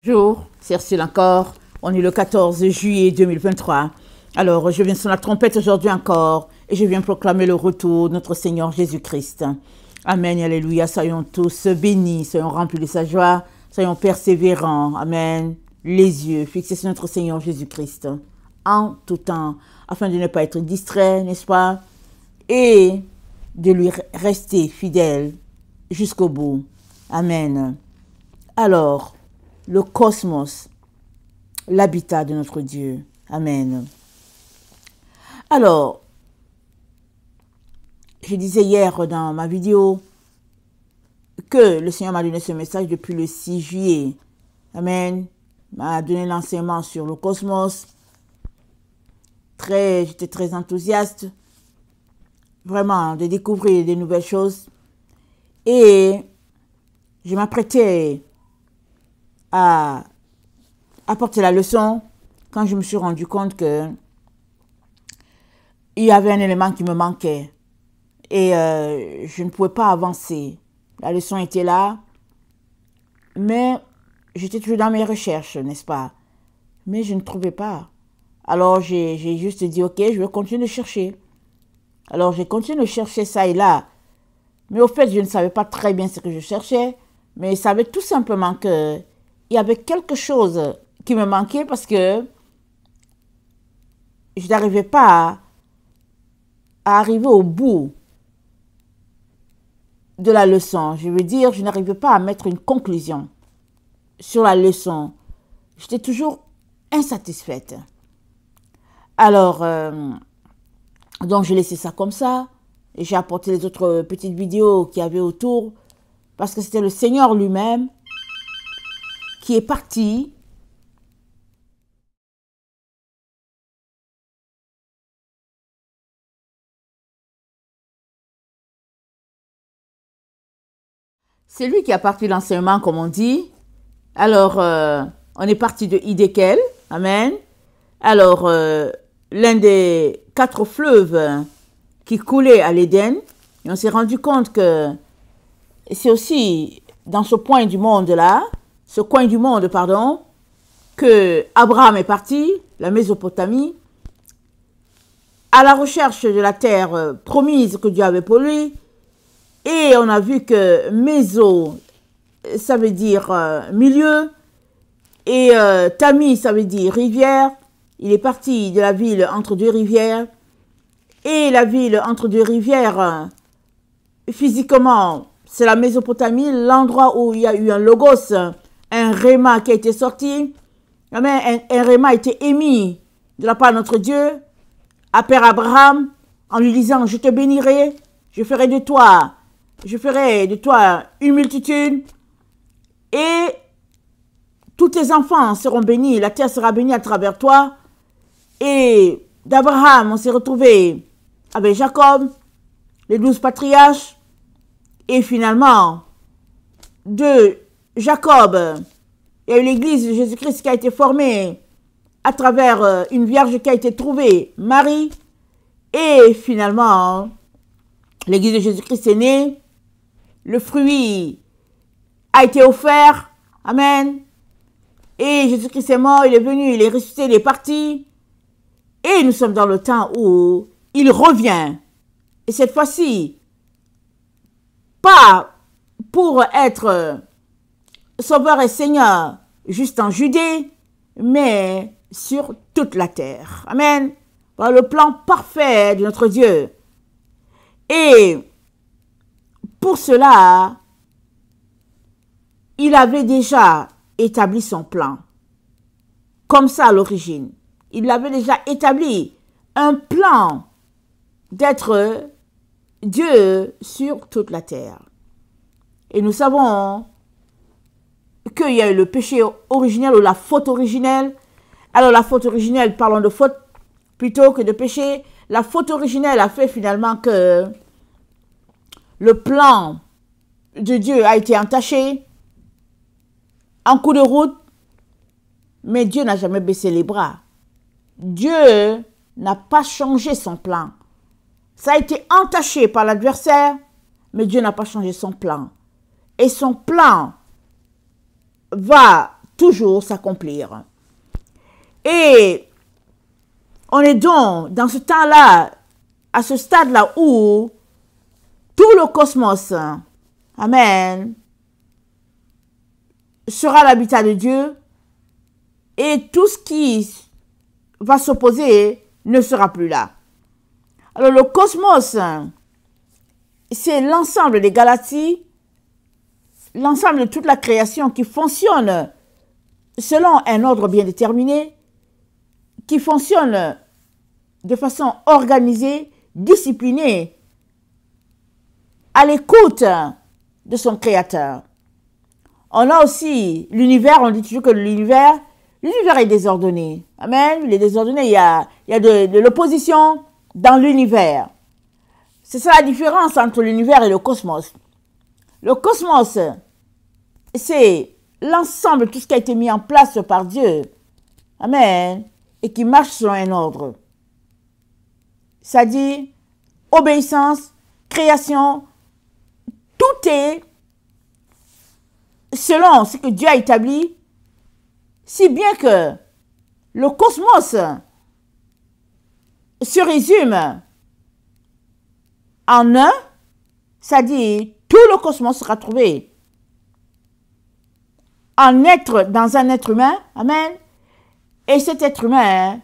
Bonjour, c'est Ursule encore. On est le 14 juillet 2023. Alors, je viens sur la trompette aujourd'hui encore et je viens proclamer le retour de notre Seigneur Jésus-Christ. Amen, alléluia. Soyons tous bénis, soyons remplis de sa joie, soyons persévérants. Amen. Les yeux fixés sur notre Seigneur Jésus-Christ en tout temps, afin de ne pas être distrait, n'est-ce pas? Et de lui rester fidèle jusqu'au bout. Amen. Alors, le cosmos, l'habitat de notre Dieu. Amen. Alors, je disais hier dans ma vidéo que le Seigneur m'a donné ce message depuis le 6 juillet. Amen. M'a donné l'enseignement sur le cosmos. J'étais très enthousiaste, vraiment, de découvrir des nouvelles choses. Et je m'apprêtais à apporter la leçon quand je me suis rendu compte que il y avait un élément qui me manquait et je ne pouvais pas avancer. La leçon était là, mais j'étais toujours dans mes recherches, n'est-ce pas? Mais je ne trouvais pas. Alors j'ai juste dit, ok, je vais continuer de chercher. Alors j'ai continué de chercher ça et là, mais au fait, je ne savais pas très bien ce que je cherchais, mais je savais tout simplement que il y avait quelque chose qui me manquait parce que je n'arrivais pas à arriver au bout de la leçon. Je veux dire, je n'arrivais pas à mettre une conclusion sur la leçon. J'étais toujours insatisfaite. Alors, donc j'ai laissé ça comme ça et j'ai apporté les autres petites vidéos qu'il y avait autour parce que c'était le Seigneur lui-même qui est parti c'est lui qui a parti l'enseignement, comme on dit. Alors, on est parti de Hiddekel, amen. Alors, l'un des 4 fleuves qui coulaient à l'Éden, et on s'est rendu compte que c'est aussi dans ce coin du monde-là, que Abraham est parti, la Mésopotamie, à la recherche de la terre promise que Dieu avait pour lui. Et on a vu que Méso, ça veut dire milieu, et Tami, ça veut dire rivière. Il est parti de la ville entre deux rivières. Et la ville entre deux rivières, physiquement, c'est la Mésopotamie, l'endroit où il y a eu un logos, un réma qui a été sorti. Un réma a été émis de la part de notre Dieu à Père Abraham en lui disant, je te bénirai, je ferai de toi une multitude et tous tes enfants seront bénis, la terre sera bénie à travers toi. Et d'Abraham, on s'est retrouvé avec Jacob, les 12 patriarches, et finalement, de Jacob, il y a eu l'église de Jésus-Christ qui a été formée à travers une vierge qui a été trouvée, Marie, et finalement, l'église de Jésus-Christ est née, le fruit a été offert, amen, et Jésus-Christ est mort, il est venu, il est ressuscité, il est parti, et nous sommes dans le temps où il revient, et cette fois-ci, pas pour être Sauveur et Seigneur juste en Judée, mais sur toute la terre. Amen. Par le plan parfait de notre Dieu. Et pour cela, il avait déjà établi son plan. Comme ça à l'origine. Il avait déjà établi un plan d'être Dieu sur toute la terre. Et nous savons qu'il y a eu le péché originel ou la faute originelle. Alors la faute originelle, parlons de faute plutôt que de péché. La faute originelle a fait finalement que le plan de Dieu a été entaché en coup de route. Mais Dieu n'a jamais baissé les bras. Dieu n'a pas changé son plan. Ça a été entaché par l'adversaire, mais Dieu n'a pas changé son plan. Et son plan va toujours s'accomplir. Et on est donc dans ce temps-là, à ce stade-là où tout le cosmos, amen, sera l'habitat de Dieu et tout ce qui va s'opposer ne sera plus là. Alors le cosmos, c'est l'ensemble des galaxies, l'ensemble de toute la création qui fonctionne selon un ordre bien déterminé, qui fonctionne de façon organisée, disciplinée, à l'écoute de son créateur. On a aussi l'univers, on dit toujours que l'univers est désordonné. Amen. Il est désordonné, il y a de l'opposition dans l'univers. C'est ça la différence entre l'univers et le cosmos. Le cosmos, c'est l'ensemble de tout ce qui a été mis en place par Dieu. Amen. Et qui marche selon un ordre. Ça dit obéissance, création, tout est selon ce que Dieu a établi, si bien que le cosmos se résume en un, ça dit tout le cosmos sera trouvé dans un être humain, amen, et cet être humain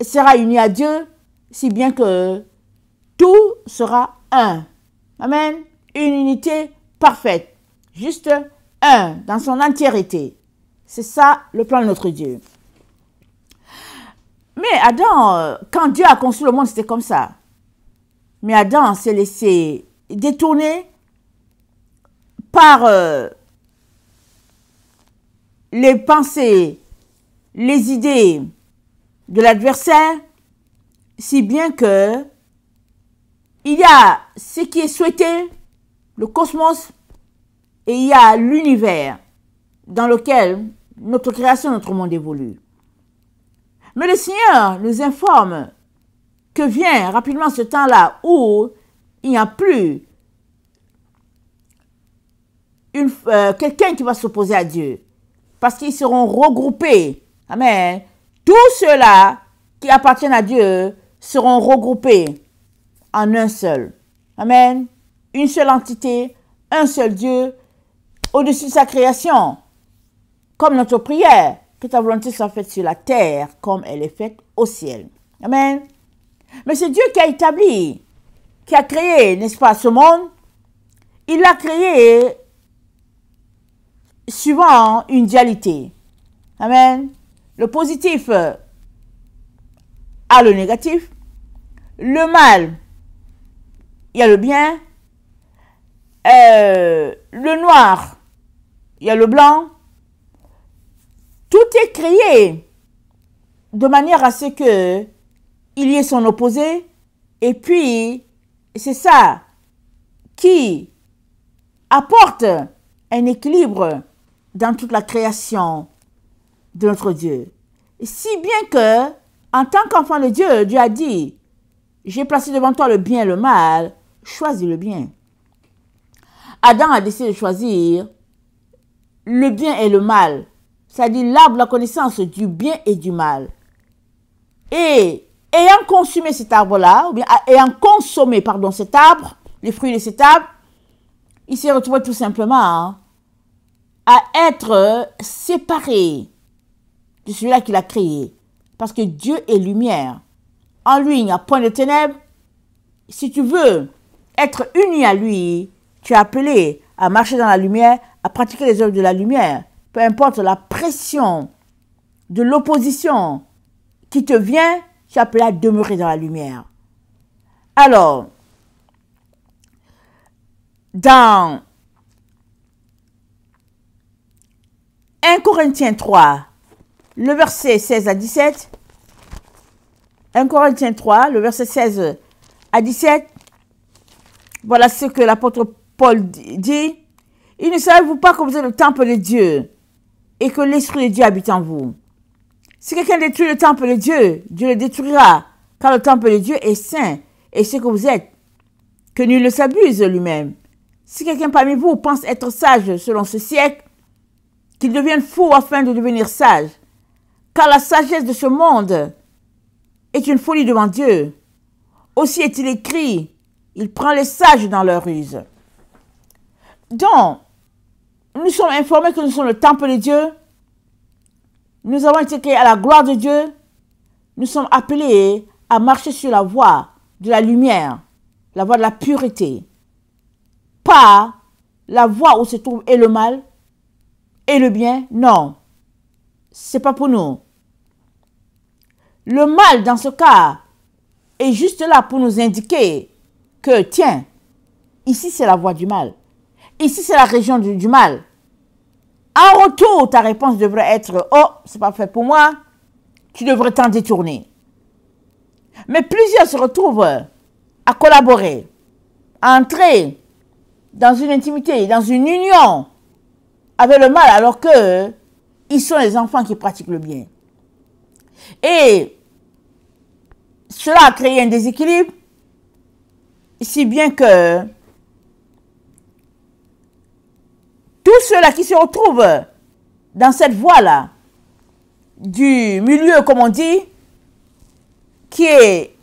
sera uni à Dieu, si bien que tout sera un, amen, une unité parfaite, juste un, dans son entièreté. C'est ça le plan de notre Dieu. Mais Adam, quand Dieu a conçu le monde, c'était comme ça. Mais Adam s'est laissé détourner par les pensées, les idées de l'adversaire, si bien que il y a ce qui est souhaité, le cosmos, et il y a l'univers dans lequel notre création, notre monde évolue. Mais le Seigneur nous informe que vient rapidement ce temps-là où il n'y a plus quelqu'un qui va s'opposer à Dieu. Parce qu'ils seront regroupés. Amen. Tous ceux-là qui appartiennent à Dieu seront regroupés en un seul. Amen. Une seule entité, un seul Dieu, au-dessus de sa création. Comme notre prière, que ta volonté soit faite sur la terre comme elle est faite au ciel. Amen. Mais c'est Dieu qui a établi, qui a créé, n'est-ce pas, ce monde. Il l'a créé suivant une dualité. Amen. Le positif a le négatif. Le mal, il y a le bien. Le noir, il y a le blanc. Tout est créé de manière à ce que il y ait son opposé. Et puis, c'est ça qui apporte un équilibre dans toute la création de notre Dieu. Si bien que, en tant qu'enfant de Dieu, Dieu a dit, j'ai placé devant toi le bien et le mal, choisis le bien. Adam a décidé de choisir le bien et le mal, c'est-à-dire l'arbre de la connaissance du bien et du mal. Et ayant consumé cet arbre-là, ou bien ayant consommé, cet arbre, les fruits de cet arbre, il s'est retrouvé tout simplement à être séparé de celui-là qu'il a créé. Parce que Dieu est lumière. En lui, il n'y a point de ténèbres. Si tu veux être uni à lui, tu es appelé à marcher dans la lumière, à pratiquer les œuvres de la lumière. Peu importe la pression de l'opposition qui te vient, tu es appelé à demeurer dans la lumière. Alors, dans 1 Corinthiens 3, le verset 16 à 17, 1 Corinthiens 3, le verset 16 à 17, voilà ce que l'apôtre Paul dit. Il ne savez-vous pas que vous êtes le temple de Dieu et que l'Esprit de Dieu habite en vous? Si quelqu'un détruit le temple de Dieu, Dieu le détruira, car le temple de Dieu est saint et ce que vous êtes, que nul ne s'abuse lui-même. Si quelqu'un parmi vous pense être sage selon ce siècle, qu'ils deviennent fous afin de devenir sages. Car la sagesse de ce monde est une folie devant Dieu. Aussi est-il écrit, il prend les sages dans leur ruse. Donc, nous sommes informés que nous sommes le temple de Dieu. Nous avons été créés à la gloire de Dieu. Nous sommes appelés à marcher sur la voie de la lumière, la voie de la pureté. Pas la voie où se trouve et le mal et le bien. Non, c'est pas pour nous. Le mal, dans ce cas, est juste là pour nous indiquer que, tiens, ici c'est la voie du mal. Ici c'est la région du mal. En retour, ta réponse devrait être, oh, c'est pas fait pour moi, tu devrais t'en détourner. Mais plusieurs se retrouvent à collaborer, à entrer dans une intimité, dans une union avec le mal, alors que ils sont les enfants qui pratiquent le bien. Et cela a créé un déséquilibre, si bien que tous ceux-là qui se retrouvent dans cette voie-là, du milieu, comme on dit, qui est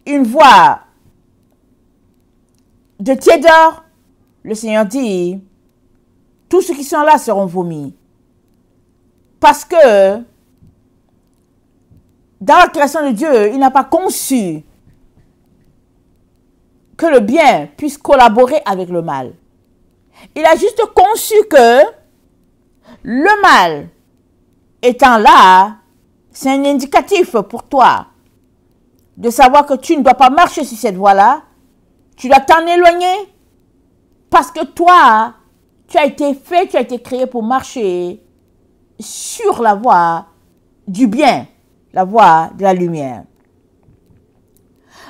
une voie de tiédeur, le Seigneur dit, tous ceux qui sont là seront vomis. Parce que dans la création de Dieu, il n'a pas conçu que le bien puisse collaborer avec le mal. Il a juste conçu que le mal étant là, c'est un indicatif pour toi de savoir que tu ne dois pas marcher sur cette voie-là. Tu dois t'en éloigner parce que toi, tu as été fait, tu as été créé pour marcher sur la voie du bien, la voie de la lumière.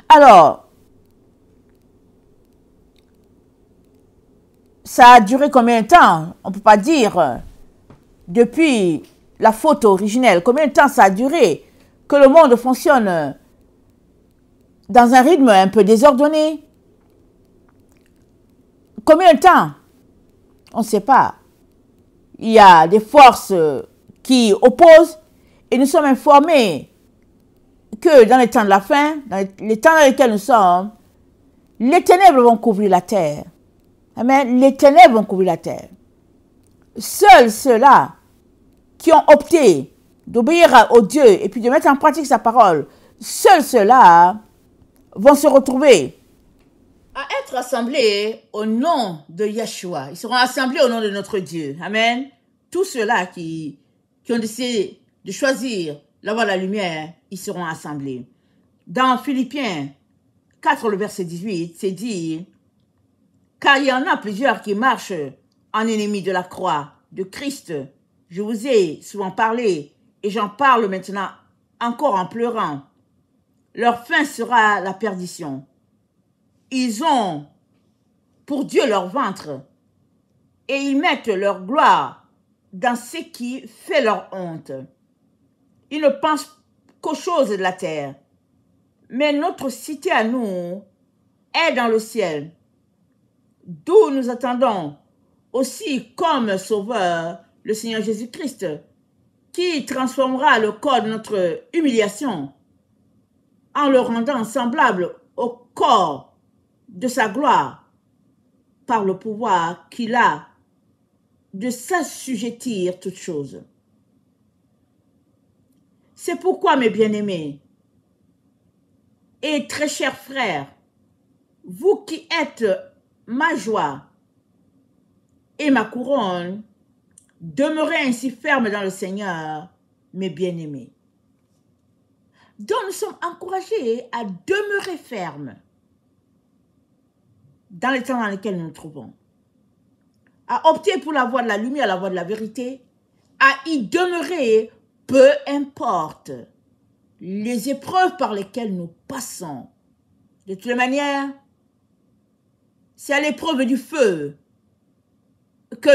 Alors, ça a duré combien de temps? On ne peut pas dire depuis la faute originelle. Combien de temps ça a duré que le monde fonctionne dans un rythme un peu désordonné? Combien de temps? On ne sait pas. Il y a des forces qui opposent et nous sommes informés que dans les temps de la fin, dans les temps dans lesquels nous sommes, les ténèbres vont couvrir la terre. Amen. Les ténèbres vont couvrir la terre. Seuls ceux-là qui ont opté d'obéir au Dieu et puis de mettre en pratique sa parole, seuls ceux-là vont se retrouver à être assemblés au nom de Yeshua. Ils seront assemblés au nom de notre Dieu. Amen. Tous ceux-là qui ont décidé de choisir la voie de la lumière, ils seront assemblés. Dans Philippiens 4, le verset 18, c'est dit, « Car il y en a plusieurs qui marchent en ennemis de la croix de Christ. Je vous ai souvent parlé et j'en parle maintenant encore en pleurant. Leur fin sera la perdition. Ils ont pour Dieu leur ventre et ils mettent leur gloire dans ce qui fait leur honte. Ils ne pensent qu'aux choses de la terre. Mais notre cité à nous est dans le ciel, d'où nous attendons aussi comme sauveur le Seigneur Jésus-Christ, qui transformera le corps de notre humiliation en le rendant semblable au corps de sa gloire par le pouvoir qu'il a de s'assujettir toutes choses. C'est pourquoi, mes bien-aimés et très chers frères, vous qui êtes ma joie et ma couronne, demeurez ainsi fermes dans le Seigneur, mes bien-aimés. Donc nous sommes encouragés à demeurer fermes dans les temps dans lesquels nous nous trouvons, à opter pour la voie de la lumière, la voie de la vérité, à y demeurer, peu importe les épreuves par lesquelles nous passons. De toutes les manières, c'est à l'épreuve du feu que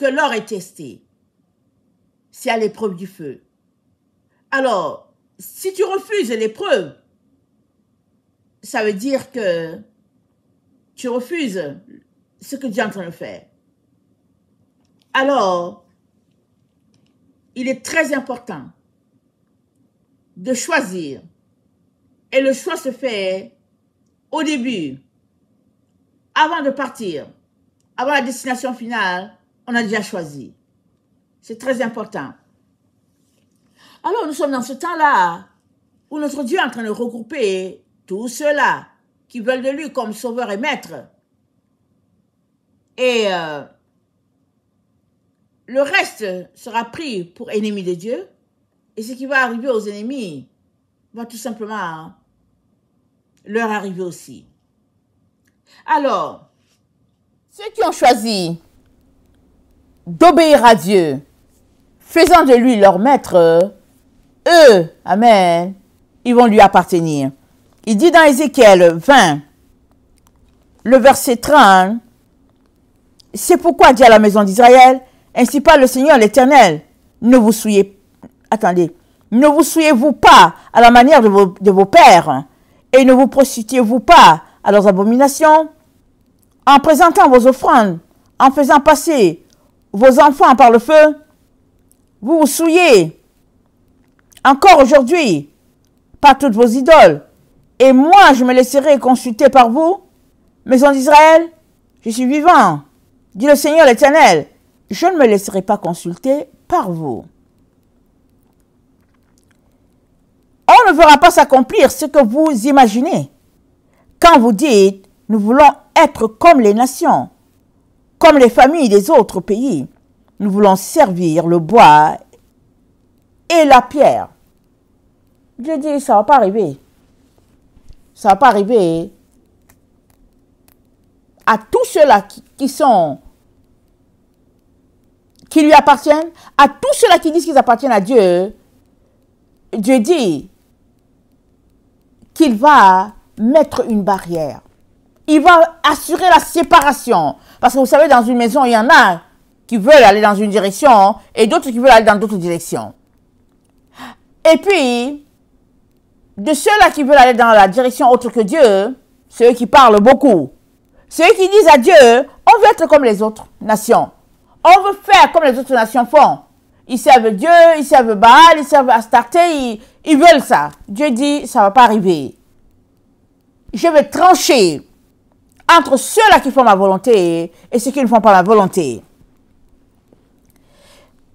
l'or est testé. C'est à l'épreuve du feu. Alors, si tu refuses l'épreuve, ça veut dire que tu refuses ce que Dieu est en train de faire. Alors, il est très important de choisir. Et le choix se fait au début, avant de partir, avant la destination finale, on a déjà choisi. C'est très important. Alors, nous sommes dans ce temps-là où notre Dieu est en train de regrouper tous ceux-là qui veulent de lui comme sauveur et maître. Et le reste sera pris pour ennemis de Dieu. Et ce qui va arriver aux ennemis va tout simplement leur arriver aussi. Alors, ceux qui ont choisi d'obéir à Dieu, faisant de lui leur maître, eux, amen, ils vont lui appartenir. Il dit dans Ézéchiel 20, le verset 30, « C'est pourquoi dit à la maison d'Israël, ainsi parle le Seigneur l'Éternel, ne vous souillez, attendez, ne vous souillez-vous pas à la manière de vos pères, et ne vous prostituez-vous pas à leurs abominations, en présentant vos offrandes, en faisant passer vos enfants par le feu, vous vous souillez encore aujourd'hui par toutes vos idoles, et moi je me laisserai consulter par vous, maison d'Israël, je suis vivant, dit le Seigneur l'Éternel, je ne me laisserai pas consulter par vous. On ne verra pas s'accomplir ce que vous imaginez. Quand vous dites, nous voulons être comme les nations, comme les familles des autres pays, nous voulons servir le bois et la pierre. Dieu dit, ça ne va pas arriver. Ça ne va pas arriver à tous ceux-là qui lui appartiennent, à tous ceux-là qui disent qu'ils appartiennent à Dieu. Dieu dit qu'il va mettre une barrière. Il va assurer la séparation. Parce que vous savez, dans une maison, il y en a qui veulent aller dans une direction et d'autres qui veulent aller dans d'autres directions. Et puis, de ceux-là qui veulent aller dans la direction autre que Dieu, ceux qui parlent beaucoup, ceux qui disent à Dieu, on veut être comme les autres nations. On veut faire comme les autres nations font. Ils servent Dieu, ils servent Baal, ils servent Astarté, ils veulent ça. Dieu dit, ça ne va pas arriver. Je vais trancher entre ceux-là qui font ma volonté et ceux qui ne font pas ma volonté.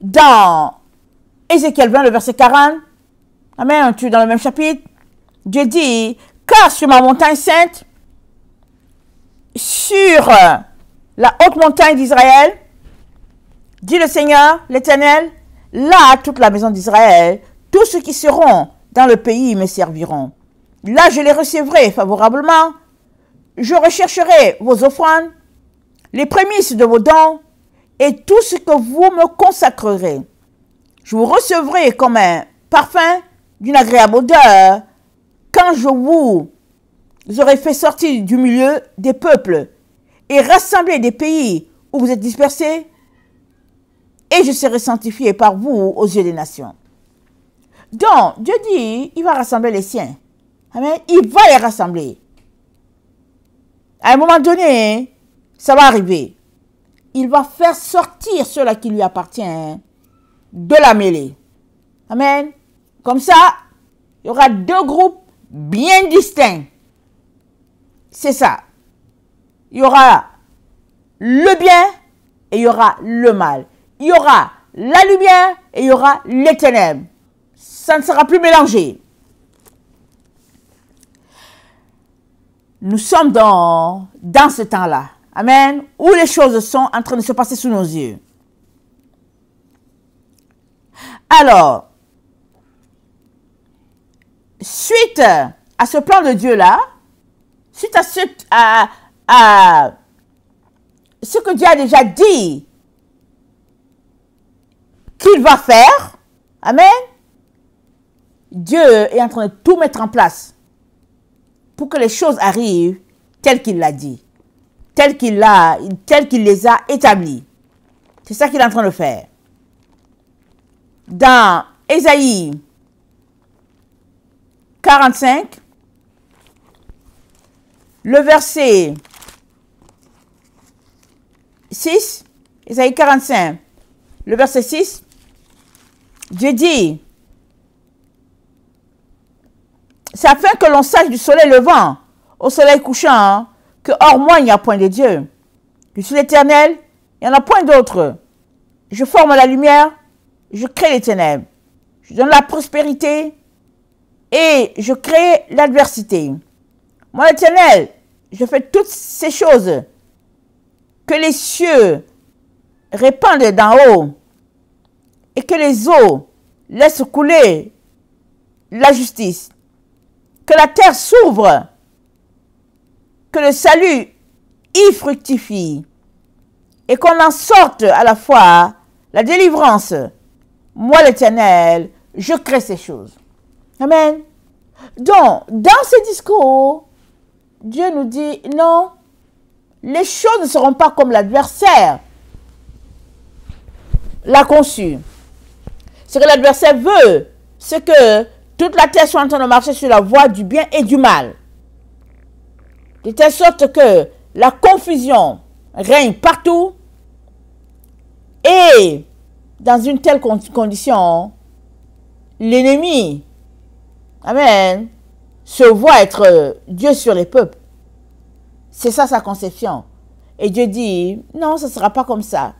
Dans Ézéchiel 20, le verset 40, amen, tu es dans le même chapitre, Dieu dit, car sur ma montagne sainte, sur la haute montagne d'Israël, dit le Seigneur, l'Éternel, là, toute la maison d'Israël, tous ceux qui seront dans le pays me serviront. Là, je les recevrai favorablement. Je rechercherai vos offrandes, les prémices de vos dons et tout ce que vous me consacrerez. Je vous recevrai comme un parfum d'une agréable odeur quand je vous aurai fait sortir du milieu des peuples et rassembler des pays où vous êtes dispersés, et je serai sanctifié par vous aux yeux des nations. Donc, Dieu dit, il va rassembler les siens. Amen. Il va les rassembler. À un moment donné, ça va arriver. Il va faire sortir ceux-là qui lui appartiennent de la mêlée. Amen. Comme ça, il y aura deux groupes bien distincts. C'est ça. Il y aura le bien et il y aura le mal. Il y aura la lumière et il y aura les ténèbres. Ça ne sera plus mélangé. Nous sommes dans ce temps-là. Amen. Où les choses sont en train de se passer sous nos yeux. Alors, suite à ce plan de Dieu-là, suite à ce que Dieu a déjà dit qu'il va faire, amen, Dieu est en train de tout mettre en place pour que les choses arrivent telles qu'il l'a dit, telles qu'il les a établies. C'est ça qu'il est en train de faire. Dans Ésaïe 45, le verset 6, Ésaïe 45, le verset 6, Dieu dit, c'est afin que l'on sache du soleil levant au soleil couchant, hein, que hors moi il n'y a point de Dieu. Je suis l'Éternel, il n'y en a point d'autre. Je forme la lumière, je crée les ténèbres. Je donne la prospérité et je crée l'adversité. Moi, l'Éternel, je fais toutes ces choses que les cieux répandent d'en haut et que les eaux laissent couler la justice. Que la terre s'ouvre, que le salut y fructifie et qu'on en sorte à la fois la délivrance. Moi, l'Éternel, je crée ces choses. Amen. Donc, dans ce discours, Dieu nous dit, non, les choses ne seront pas comme l'adversaire l'a conçu. Ce que l'adversaire veut, c'est que toute la terre soit en train de marcher sur la voie du bien et du mal. De telle sorte que la confusion règne partout et dans une telle condition, l'ennemi, amen, se voit être Dieu sur les peuples. C'est ça sa conception. Et Dieu dit, non, ça ne sera pas comme ça.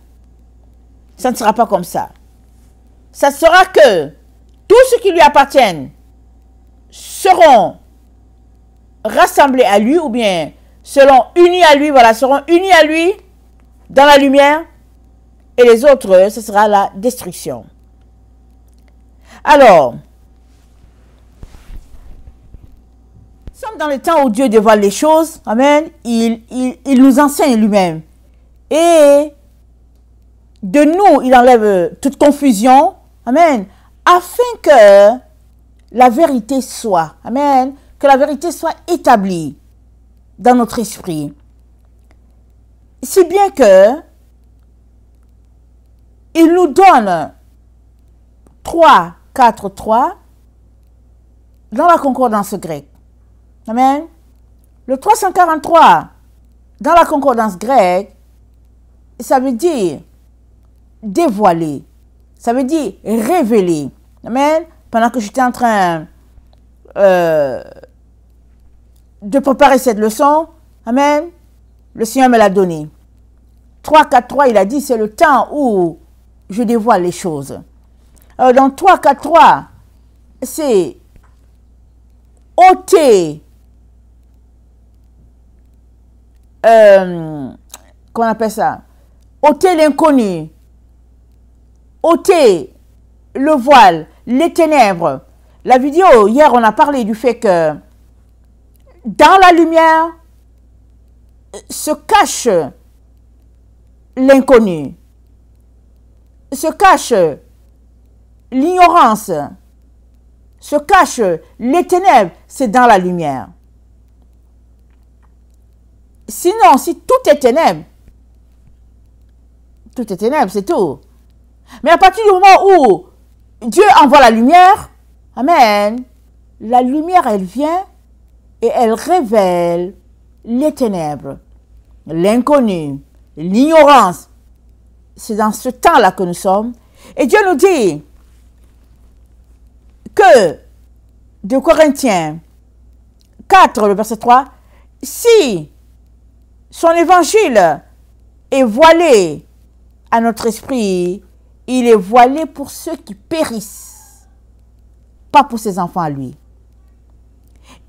Ça ne sera pas comme ça. Ça sera que tous ceux qui lui appartiennent seront rassemblés à lui ou bien seront unis à lui, voilà, seront unis à lui dans la lumière et les autres, ce sera la destruction. Alors, nous sommes dans le temps où Dieu dévoile les choses, amen, il nous enseigne lui-même et de nous, il enlève toute confusion, amen, afin que la vérité soit, amen, que la vérité soit établie dans notre esprit. Si bien que il nous donne 3, 4, 3 dans la concordance grecque. Amen. Le 343 dans la concordance grecque, ça veut dire dévoiler. Ça veut dire révéler. Amen. Pendant que j'étais en train de préparer cette leçon, amen, le Seigneur me l'a donné. 3, 4, 3, il a dit, c'est le temps où je dévoile les choses. Alors, dans 3, 4, 3, c'est ôter, comment on appelle ça? Ôter l'inconnu, ôter le voile, les ténèbres. La vidéo, hier, on a parlé du fait que dans la lumière se cache l'inconnu, se cache l'ignorance, se cache les ténèbres, c'est dans la lumière. Sinon, si tout est ténèbres, c'est tout. Mais à partir du moment où Dieu envoie la lumière, amen, la lumière, elle vient et elle révèle les ténèbres, l'inconnu, l'ignorance. C'est dans ce temps-là que nous sommes. Et Dieu nous dit que, de Corinthiens 4, le verset 3, si son évangile est voilé à notre esprit, il est voilé pour ceux qui périssent, pas pour ses enfants à lui.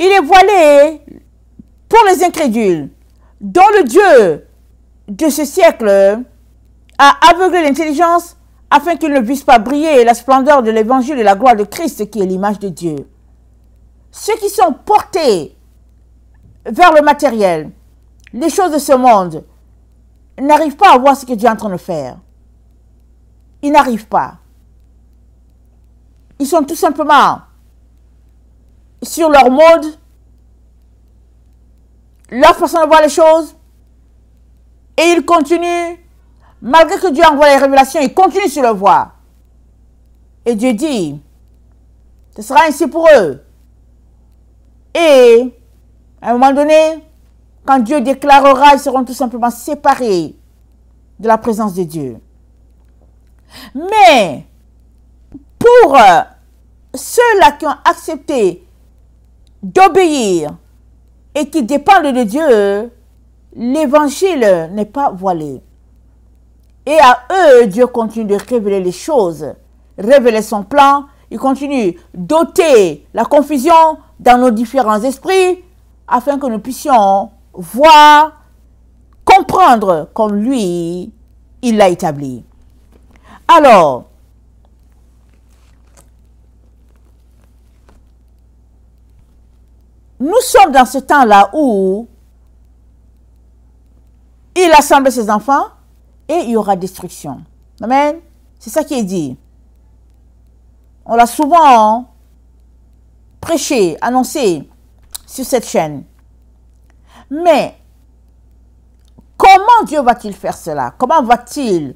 Il est voilé pour les incrédules, dont le Dieu de ce siècle a aveuglé l'intelligence afin qu'ils ne puissent pas briller la splendeur de l'évangile et la gloire de Christ qui est l'image de Dieu. Ceux qui sont portés vers le matériel, les choses de ce monde, n'arrivent pas à voir ce que Dieu est en train de faire. Ils n'arrivent pas. Ils sont tout simplement sur leur mode, leur façon de voir les choses, et ils continuent, malgré que Dieu envoie les révélations, ils continuent sur le voie. Et Dieu dit, ce sera ainsi pour eux. Et, à un moment donné, quand Dieu déclarera, ils seront tout simplement séparés de la présence de Dieu. Mais pour ceux-là qui ont accepté d'obéir et qui dépendent de Dieu, l'évangile n'est pas voilé. Et à eux, Dieu continue de révéler les choses, révéler son plan. Il continue d'ôter la confusion dans nos différents esprits afin que nous puissions voir, comprendre comme lui, il l'a établi. Alors, nous sommes dans ce temps-là où il assemble ses enfants et il y aura destruction. Amen. C'est ça qui est dit. On l'a souvent prêché, annoncé sur cette chaîne. Mais comment Dieu va-t-il faire cela? Comment va-t-il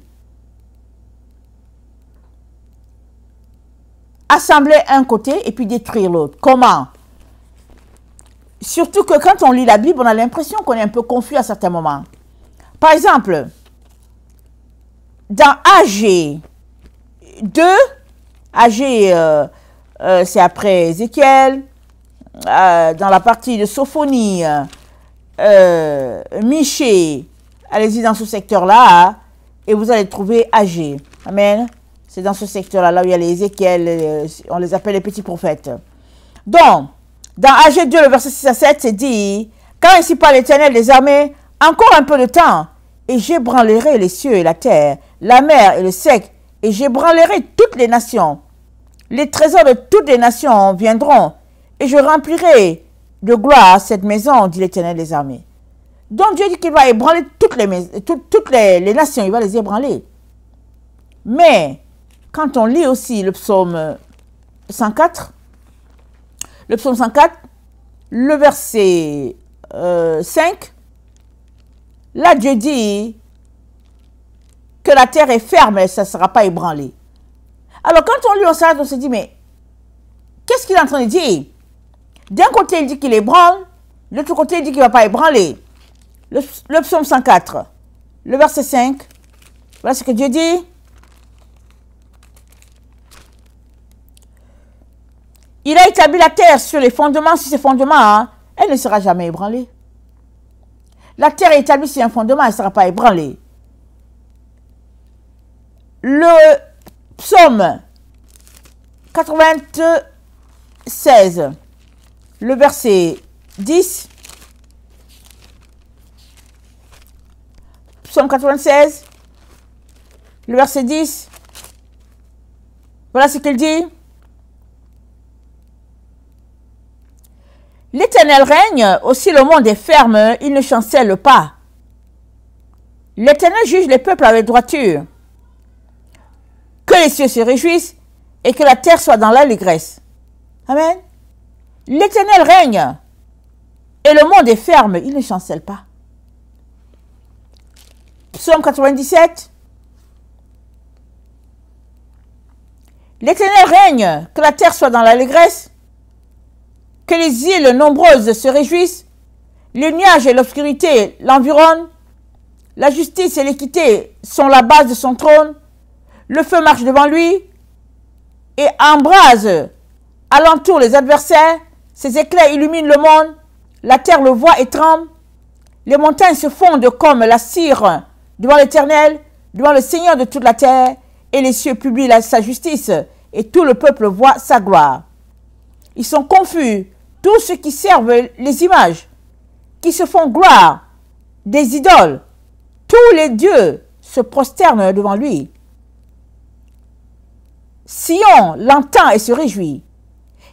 assembler un côté et puis détruire l'autre? Comment? Surtout que quand on lit la Bible, on a l'impression qu'on est un peu confus à certains moments. Par exemple, dans AG 2, AG, c'est après Ézéchiel, dans la partie de Sophonie, Michée, allez-y dans ce secteur-là, et vous allez trouver AG. Amen. C'est dans ce secteur-là, là où il y a les Ézéchiel, on les appelle les petits prophètes. Donc, dans AG 2, le verset 6 à 7, c'est dit, « Car ainsi parle l'Éternel des armées, encore un peu de temps, et j'ébranlerai les cieux et la terre, la mer et le sec, et j'ébranlerai toutes les nations. Les trésors de toutes les nations viendront, et je remplirai de gloire cette maison, dit l'Éternel des armées. » Donc Dieu dit qu'il va ébranler toutes les nations, il va les ébranler. Mais, quand on lit aussi le psaume 104, le verset 5, là Dieu dit que la terre est ferme et ça ne sera pas ébranlé. Alors quand on lit au s'arrête, on se dit, mais qu'est-ce qu'il est en train de dire? D'un côté il dit qu'il ébranle, de l'autre côté il dit qu'il ne va pas ébranler. Le psaume 104, le verset 5, voilà ce que Dieu dit. Il a établi la terre sur les fondements, sur ses fondements, hein, elle ne sera jamais ébranlée. La terre est établie sur un fondement, elle ne sera pas ébranlée. Le psaume 96, le verset 10, psaume 96, le verset 10, voilà ce qu'il dit. L'Éternel règne, aussi le monde est ferme, il ne chancelle pas. L'Éternel juge les peuples avec droiture. Que les cieux se réjouissent et que la terre soit dans l'allégresse. Amen. L'Éternel règne et le monde est ferme, il ne chancelle pas. Psaume 97. L'Éternel règne, que la terre soit dans l'allégresse. Que les îles nombreuses se réjouissent, les nuages et l'obscurité l'environnent, la justice et l'équité sont la base de son trône, le feu marche devant lui et embrase alentour les adversaires, ses éclairs illuminent le monde, la terre le voit et tremble, les montagnes se fondent comme la cire devant l'Éternel, devant le Seigneur de toute la terre, et les cieux publient sa justice, et tout le peuple voit sa gloire. Ils sont confus, tous ceux qui servent les images, qui se font gloire des idoles. Tous les dieux se prosternent devant lui. Sion l'entend et se réjouit.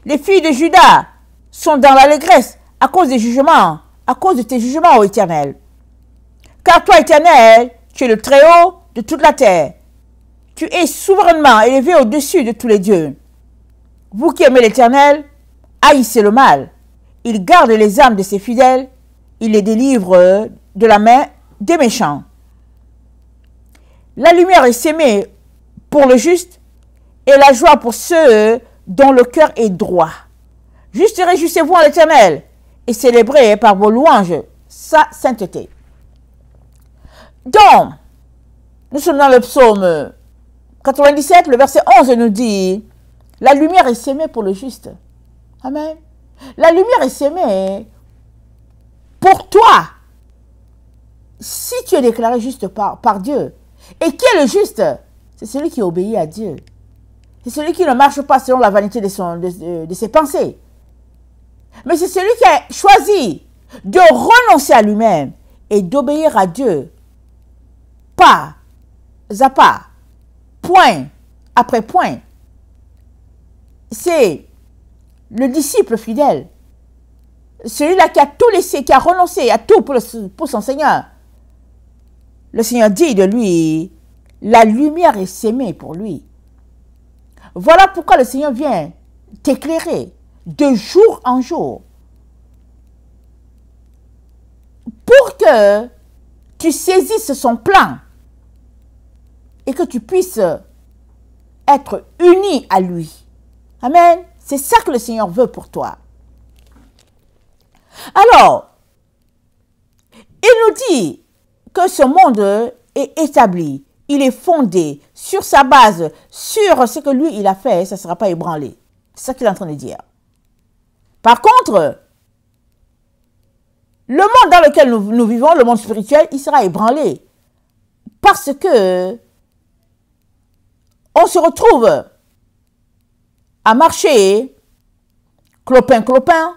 Les filles de Juda sont dans l'allégresse à cause des jugements, à cause de tes jugements, ô Éternel. Car toi, Éternel, tu es le Très-Haut de toute la terre. Tu es souverainement élevé au-dessus de tous les dieux. Vous qui aimez l'Éternel, haïssez le mal. Il garde les âmes de ses fidèles. Il les délivre de la main des méchants. La lumière est sémée pour le juste et la joie pour ceux dont le cœur est droit. Juste réjouissez-vous en l'Éternel et célébrez par vos louanges sa sainteté. Donc, nous sommes dans le psaume 97, le verset 11 nous dit, la lumière est sémée pour le juste. Amen. La lumière est sémée pour toi. Si tu es déclaré juste par Dieu. Et qui est le juste? C'est celui qui obéit à Dieu. C'est celui qui ne marche pas selon la vanité de ses pensées. Mais c'est celui qui a choisi de renoncer à lui-même et d'obéir à Dieu. Pas à pas, point après point. C'est le disciple fidèle. Celui-là qui a tout laissé, qui a renoncé à tout pour son Seigneur. Le Seigneur dit de lui, la lumière est sémée pour lui. Voilà pourquoi le Seigneur vient t'éclairer de jour en jour. Pour que tu saisisses son plan et que tu puisses être uni à lui. Amen. C'est ça que le Seigneur veut pour toi. Alors, il nous dit que ce monde est établi, il est fondé sur sa base, sur ce que lui, il a fait, ça ne sera pas ébranlé. C'est ça qu'il est en train de dire. Par contre, le monde dans lequel nous vivons, le monde spirituel, il sera ébranlé. Parce que on se retrouve à marcher, clopin, clopin,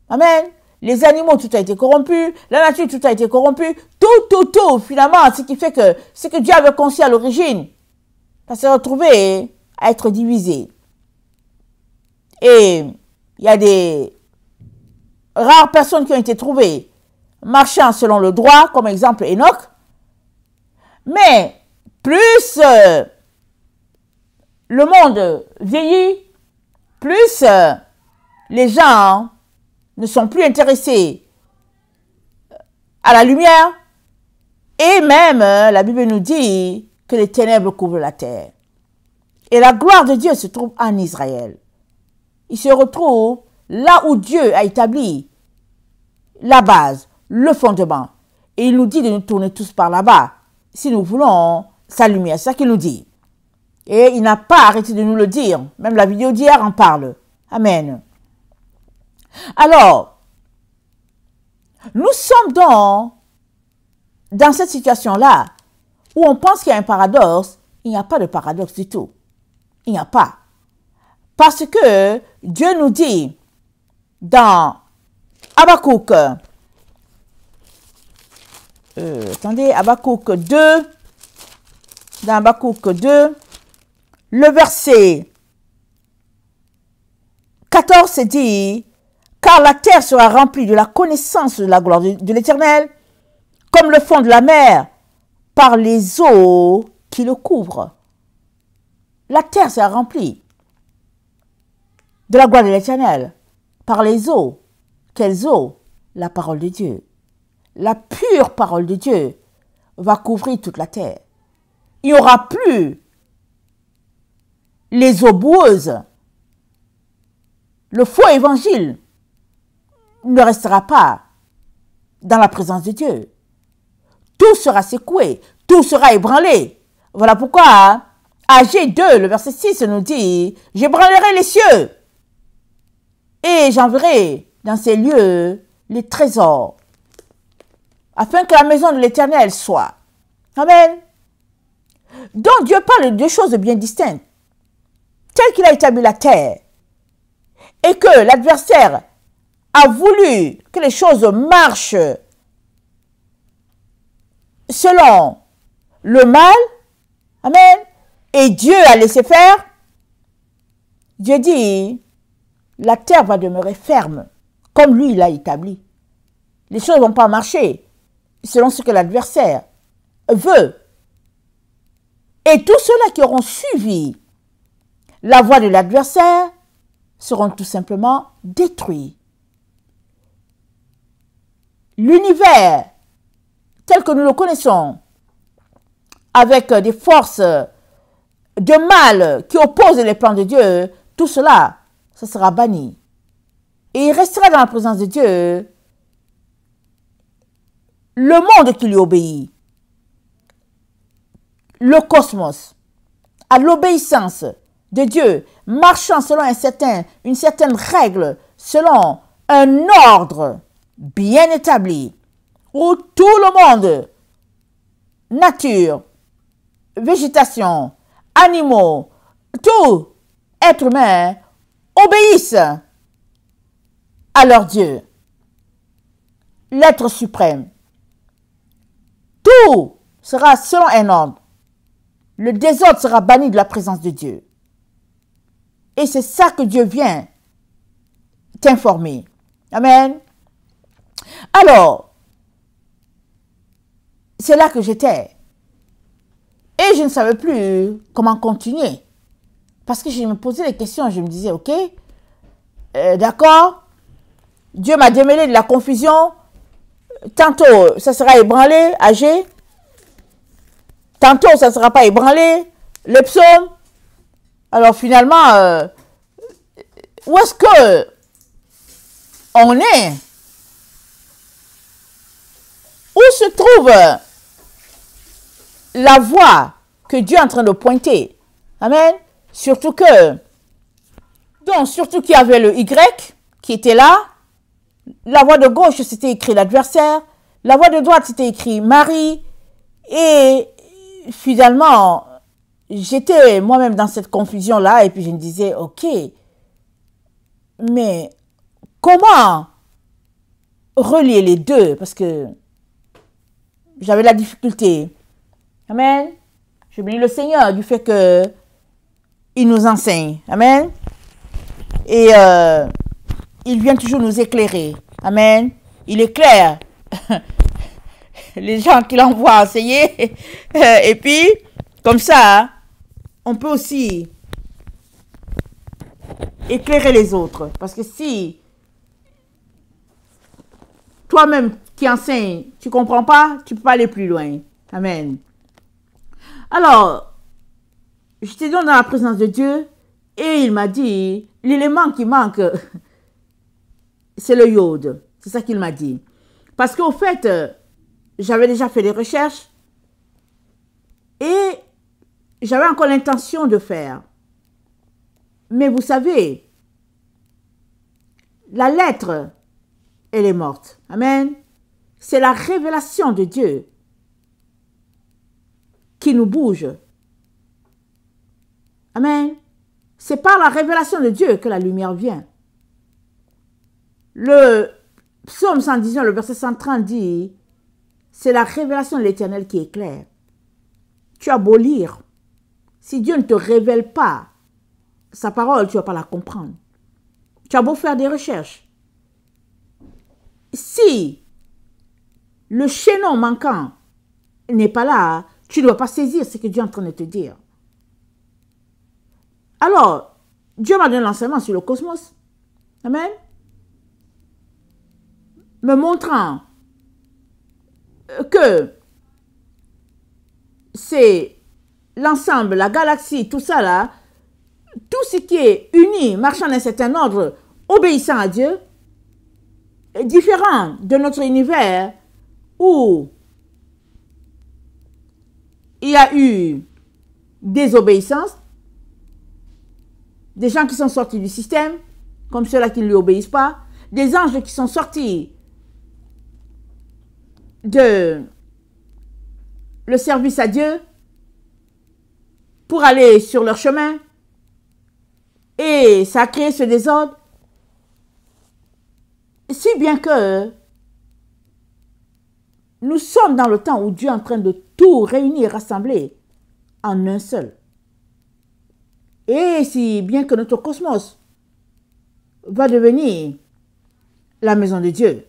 amen. Les animaux, tout a été corrompu, la nature, tout a été corrompu, tout, finalement, ce qui fait que ce que Dieu avait conçu à l'origine, ça s'est retrouvé à être divisé. Et il y a des rares personnes qui ont été trouvées marchant selon le droit, comme exemple Enoch. Mais plus le monde vieillit, plus les gens ne sont plus intéressés à la lumière. Et même, la Bible nous dit que les ténèbres couvrent la terre. Et la gloire de Dieu se trouve en Israël. Il se retrouve là où Dieu a établi la base, le fondement. Et il nous dit de nous tourner tous par là-bas, si nous voulons sa lumière. C'est ça qu'il nous dit. Et il n'a pas arrêté de nous le dire. Même la vidéo d'hier en parle. Amen. Alors, nous sommes dans cette situation-là où on pense qu'il y a un paradoxe. Il n'y a pas de paradoxe du tout. Il n'y a pas. Parce que Dieu nous dit dans Habakkuk, Habakkuk 2, dans Habakkuk 2, le verset 14 dit, car la terre sera remplie de la connaissance de la gloire de l'Éternel, comme le fond de la mer, par les eaux qui le couvrent. La terre sera remplie de la gloire de l'Éternel, par les eaux. Quelles eaux? La parole de Dieu. La pure parole de Dieu va couvrir toute la terre. Il n'y aura plus les eaux boueuses. Le faux évangile ne restera pas dans la présence de Dieu. Tout sera secoué, tout sera ébranlé. Voilà pourquoi Agé 2, le verset 6 nous dit, « J'ébranlerai les cieux et j'enverrai dans ces lieux les trésors, afin que la maison de l'Éternel soit. » Amen. Donc Dieu parle de deux choses bien distinctes. Tel qu'il a établi la terre et que l'adversaire a voulu que les choses marchent selon le mal, amen, et Dieu a laissé faire, Dieu dit, la terre va demeurer ferme, comme lui, il l'a établi. Les choses ne vont pas marcher selon ce que l'adversaire veut. Et tous ceux-là qui auront suivi la voie de l'adversaire seront tout simplement détruits. L'univers, tel que nous le connaissons, avec des forces de mal qui opposent les plans de Dieu, tout cela, ça sera banni. Et il restera dans la présence de Dieu le monde qui lui obéit, le cosmos. à l'obéissance de Dieu, marchant selon une certaine règle, selon un ordre bien établi, où tout le monde, nature, végétation, animaux, tout être humain, obéissent à leur Dieu, l'être suprême. Tout sera selon un ordre. Le désordre sera banni de la présence de Dieu. Et c'est ça que Dieu vient t'informer. Amen. Alors, c'est là que j'étais. Et je ne savais plus comment continuer. Parce que je me posais des questions, je me disais, ok, d'accord, Dieu m'a démêlé de la confusion. Tantôt, ça sera ébranlé, âgé. Tantôt, ça ne sera pas ébranlé, le psaume. Alors finalement, où est-ce que on est? Où se trouve la voie que Dieu est en train de pointer? Amen. Surtout qu'il y avait le Y qui était là. La voie de gauche, c'était écrit l'adversaire. La voie de droite, c'était écrit Marie. Et finalement, j'étais moi-même dans cette confusion-là. Et puis je me disais, ok, mais comment relier les deux? Parce que j'avais la difficulté. Amen. Je bénis le Seigneur du fait que il nous enseigne. Amen. Et il vient toujours nous éclairer. Amen. Il éclaire les gens qu'il envoie enseigner. Et puis, comme ça, on peut aussi éclairer les autres. Parce que si toi-même qui enseignes, tu ne comprends pas, tu ne peux pas aller plus loin. Amen. Alors, j'étais donc dans la présence de Dieu et il m'a dit, l'élément qui manque, c'est le iode. C'est ça qu'il m'a dit. Parce qu'au fait, j'avais déjà fait des recherches et j'avais encore l'intention de faire. Mais vous savez, la lettre, elle est morte. Amen. C'est la révélation de Dieu qui nous bouge. Amen. C'est par la révélation de Dieu que la lumière vient. Le psaume 119, le verset 130 dit, c'est la révélation de l'Éternel qui éclaire. Tu as beau lire, si Dieu ne te révèle pas sa parole, tu ne vas pas la comprendre. Tu as beau faire des recherches. Si le chaînon manquant n'est pas là, tu ne vas pas saisir ce que Dieu est en train de te dire. Alors, Dieu m'a donné l'enseignement sur le cosmos. Amen. Me montrant que c'est l'ensemble, la galaxie, tout ça là, tout ce qui est uni, marchant dans un certain ordre, obéissant à Dieu, est différent de notre univers où il y a eu désobéissance, des gens qui sont sortis du système, comme ceux-là qui ne lui obéissent pas, des anges qui sont sortis de le service à Dieu pour aller sur leur chemin, et ça a créé ce désordre, si bien que nous sommes dans le temps où Dieu est en train de tout réunir, rassembler en un seul. Et si bien que notre cosmos va devenir la maison de Dieu.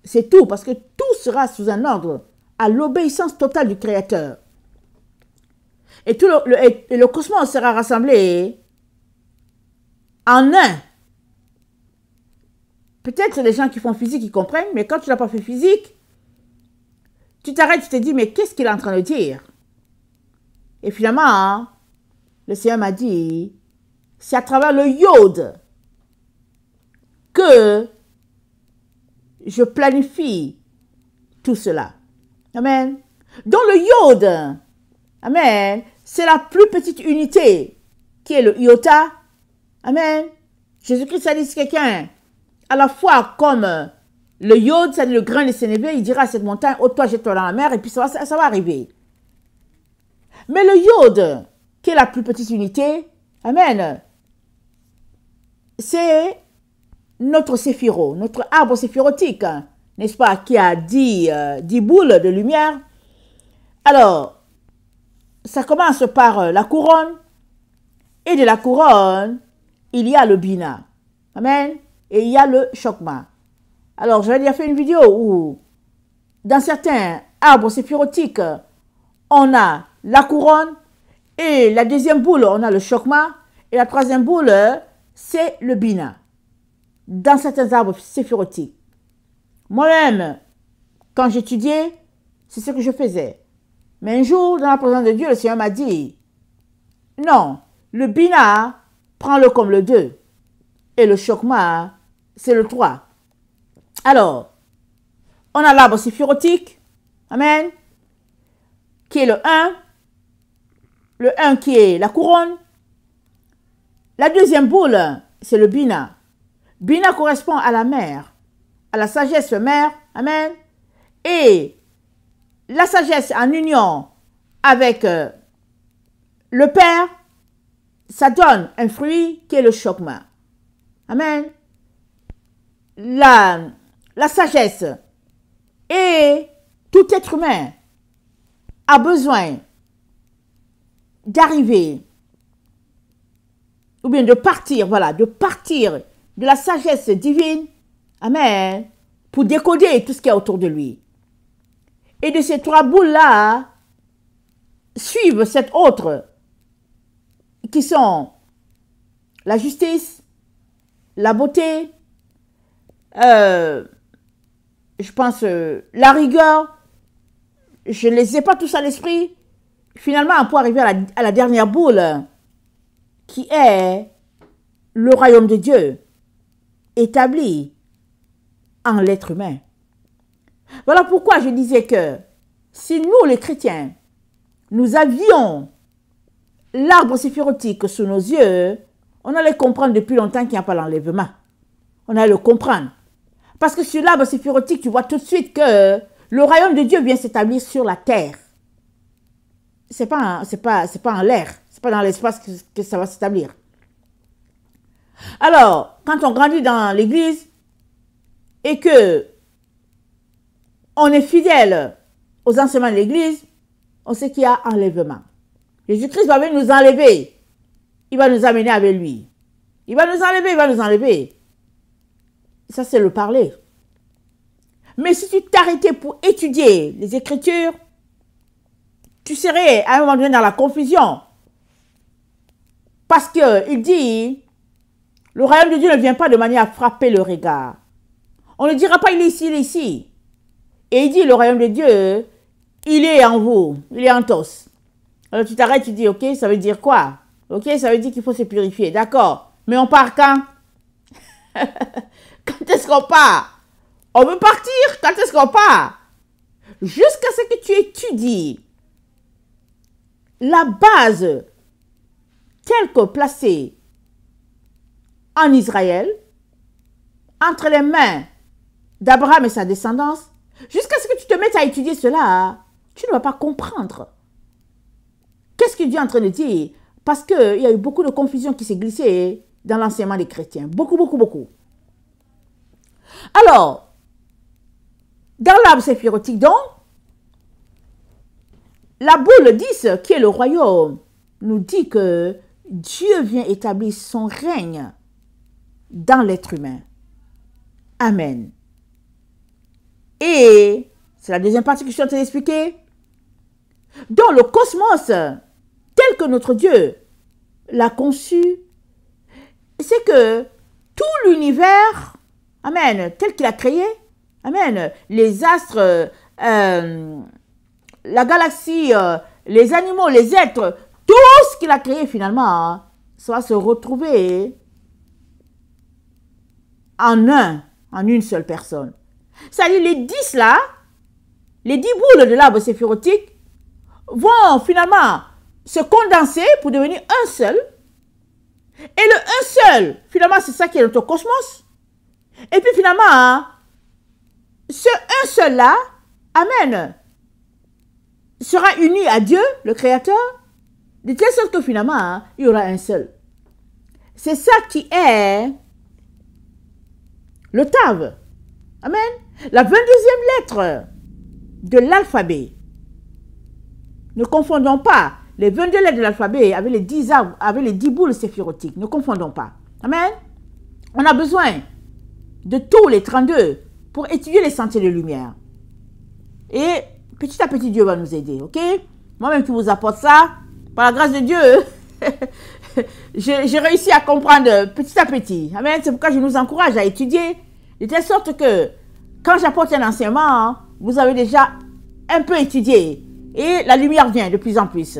C'est tout, parce que tout sera sous un ordre à l'obéissance totale du Créateur. Et tout le cosmos sera rassemblé en un. Peut-être les gens qui font physique, ils comprennent, mais quand tu n'as pas fait physique, tu t'arrêtes, tu te dis, mais qu'est-ce qu'il est en train de dire? Et finalement, le Seigneur m'a dit, c'est à travers le iode que je planifie tout cela. Amen. Dans le iode, amen, c'est la plus petite unité qui est le iota. Amen. Jésus-Christ a dit si quelqu'un, à la fois comme le iode, c'est-à-dire le grain de sénévé, il dira à cette montagne, ôte-toi, jette-toi dans la mer, et puis ça va arriver. Mais le iode, qui est la plus petite unité, amen, c'est notre séphiro, notre arbre séphirotique, n'est-ce pas, qui a 10 boules de lumière. Alors, ça commence par la couronne, et de la couronne, il y a le bina, amen, et il y a le chokma. Alors, j'avais déjà fait une vidéo où, dans certains arbres séphirotiques, on a la couronne, et la deuxième boule, on a le chokma, et la troisième boule, c'est le bina. Dans certains arbres séphirotiques. Moi-même, quand j'étudiais, c'est ce que je faisais. Mais un jour, dans la présence de Dieu, le Seigneur m'a dit, non, le bina, prends-le comme le 2, et le chokma, c'est le 3. Alors, on a l'arbre séphirotique, amen, qui est le 1 qui est la couronne. La deuxième boule, c'est le bina. Bina correspond à la mère, à la sagesse mère, amen. Et la sagesse en union avec le père, ça donne un fruit qui est le chokma. Amen. La sagesse et tout être humain a besoin d'arriver ou bien de partir, voilà, de partir de la sagesse divine, amen, pour décoder tout ce qu'il y a autour de lui. Et de ces 3 boules-là, suivent cette autre, qui sont la justice, la beauté, je pense la rigueur. Je ne les ai pas tous à l'esprit. Finalement, on peut arriver à la dernière boule, qui est le royaume de Dieu, établi en l'être humain. Voilà pourquoi je disais que si nous, les chrétiens, nous avions l'arbre séphirotique sous nos yeux, on allait comprendre depuis longtemps qu'il n'y a pas l'enlèvement. On allait le comprendre. Parce que sur l'arbre séphirotique, tu vois tout de suite que le royaume de Dieu vient s'établir sur la terre. C'est pas en l'air, c'est pas dans l'espace que ça va s'établir. Alors, quand on grandit dans l'église et que on est fidèle aux enseignements de l'église, on sait qu'il y a enlèvement. Jésus-Christ va venir nous enlever. Il va nous amener avec lui. Il va nous enlever, il va nous enlever. Ça, c'est le parler. Mais si tu t'arrêtais pour étudier les Écritures, tu serais à un moment donné dans la confusion. Parce qu'il dit, le royaume de Dieu ne vient pas de manière à frapper le regard. On ne dira pas, il est ici, il est ici. Et il dit, le royaume de Dieu, il est en vous, il est en tous. Alors tu t'arrêtes, tu dis, ok, ça veut dire quoi? Ok, ça veut dire qu'il faut se purifier, d'accord. Mais on part quand? Quand est-ce qu'on part? On veut partir, quand est-ce qu'on part? Jusqu'à ce que tu étudies la base telle que placée en Israël, entre les mains d'Abraham et sa descendance, jusqu'à ce que tu te mettes à étudier cela, tu ne vas pas comprendre. Qu'est-ce que Dieu est en train de dire? Parce qu'il y a eu beaucoup de confusion qui s'est glissée dans l'enseignement des chrétiens. Beaucoup, beaucoup, beaucoup. Alors, dans l'arbre séphirotique, donc, la boule 10, qui est le royaume, nous dit que Dieu vient établir son règne dans l'être humain. Amen. Et c'est la deuxième partie que je suis en train d'expliquer. Dans le cosmos, tel que notre Dieu l'a conçu, c'est que tout l'univers, amen, tel qu'il a créé, amen, les astres, la galaxie, les animaux, les êtres, tout ce qu'il a créé finalement, ça va se retrouver en une seule personne. C'est-à-dire les 10 là, les 10 boules de l'arbre séphirotique vont finalement se condenser pour devenir un seul. Et le un seul, finalement, c'est ça qui est notre cosmos. Et puis finalement, ce un seul-là, amen, sera uni à Dieu, le Créateur, de telle sorte que finalement, il y aura un seul. C'est ça qui est le Tav. Amen. La 22e lettre de l'alphabet. Ne confondons pas les 22 lettres de l'alphabet avec les 10 arbres, avec les 10 boules séphirotiques. Ne confondons pas. Amen. On a besoin de tous les 32 pour étudier les sentiers de lumière. Et petit à petit, Dieu va nous aider. Ok? Moi-même qui vous apporte ça, par la grâce de Dieu, j'ai réussi à comprendre petit à petit. Amen. C'est pourquoi je nous encourage à étudier de telle sorte que quand j'apporte un enseignement, vous avez déjà un peu étudié. Et la lumière vient de plus en plus.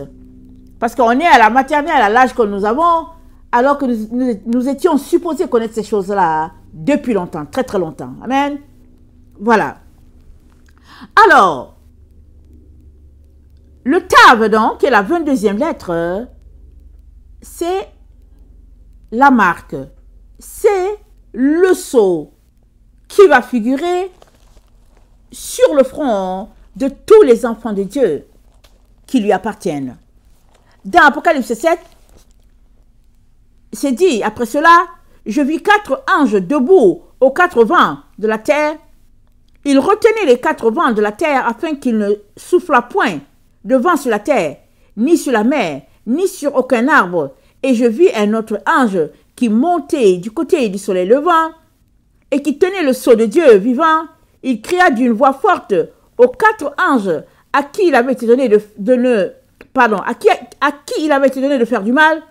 Parce qu'on est à la maternelle, à l'âge que nous avons, alors que nous étions supposés connaître ces choses-là depuis longtemps, très très longtemps. Amen. Voilà. Alors, le Tav, donc, qui est la 22e lettre, c'est la marque. C'est le sceau qui va figurer sur le front de tous les enfants de Dieu qui lui appartiennent. Dans Apocalypse 7, c'est dit, après cela, je vis 4 anges debout aux 4 vents de la terre. Ils retenaient les 4 vents de la terre afin qu'il ne soufflât point de vent sur la terre, ni sur la mer, ni sur aucun arbre. Et je vis un autre ange qui montait du côté du soleil levant et qui tenait le sceau de Dieu vivant. Il cria d'une voix forte aux 4 anges à qui il avait été donné à qui il avait été donné de faire du mal,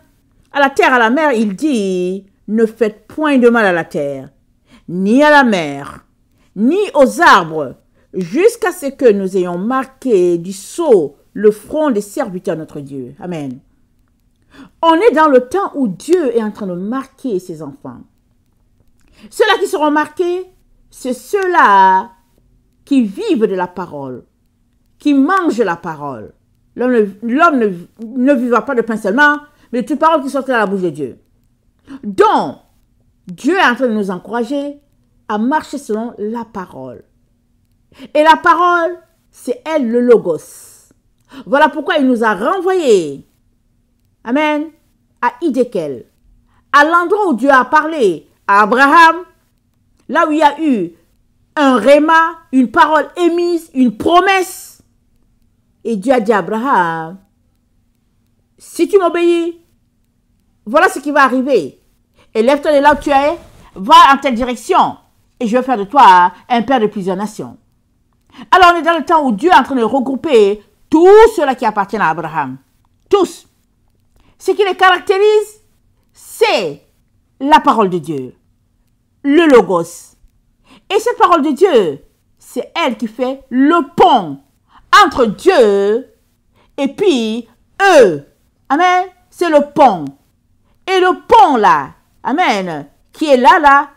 à la terre, à la mer. Il dit, ne faites point de mal à la terre, ni à la mer, ni aux arbres, jusqu'à ce que nous ayons marqué du sceau le front des serviteurs de notre Dieu. Amen. On est dans le temps où Dieu est en train de marquer ses enfants. Ceux-là qui seront marqués, c'est ceux-là qui vivent de la parole, qui mangent la parole. L'homme ne vivra pas de pain seulement, mais de toute parole qui sortira de la bouche de Dieu. Donc, Dieu est en train de nous encourager à marcher selon la parole. Et la parole, c'est elle le logos. Voilà pourquoi il nous a renvoyés, amen, à Idékel, à l'endroit où Dieu a parlé à Abraham, là où il y a eu un réma, une parole émise, une promesse. Et Dieu a dit à Abraham, si tu m'obéis, voilà ce qui va arriver. Et lève-toi de là où tu es, va en telle direction, et je vais faire de toi un père de plusieurs nations. Alors on est dans le temps où Dieu est en train de regrouper tous ceux-là qui appartiennent à Abraham. Tous. Ce qui les caractérise, c'est la parole de Dieu, le logos. Et cette parole de Dieu, c'est elle qui fait le pont entre Dieu et puis eux. Amen. C'est le pont. Et le pont là, amen, qui est là,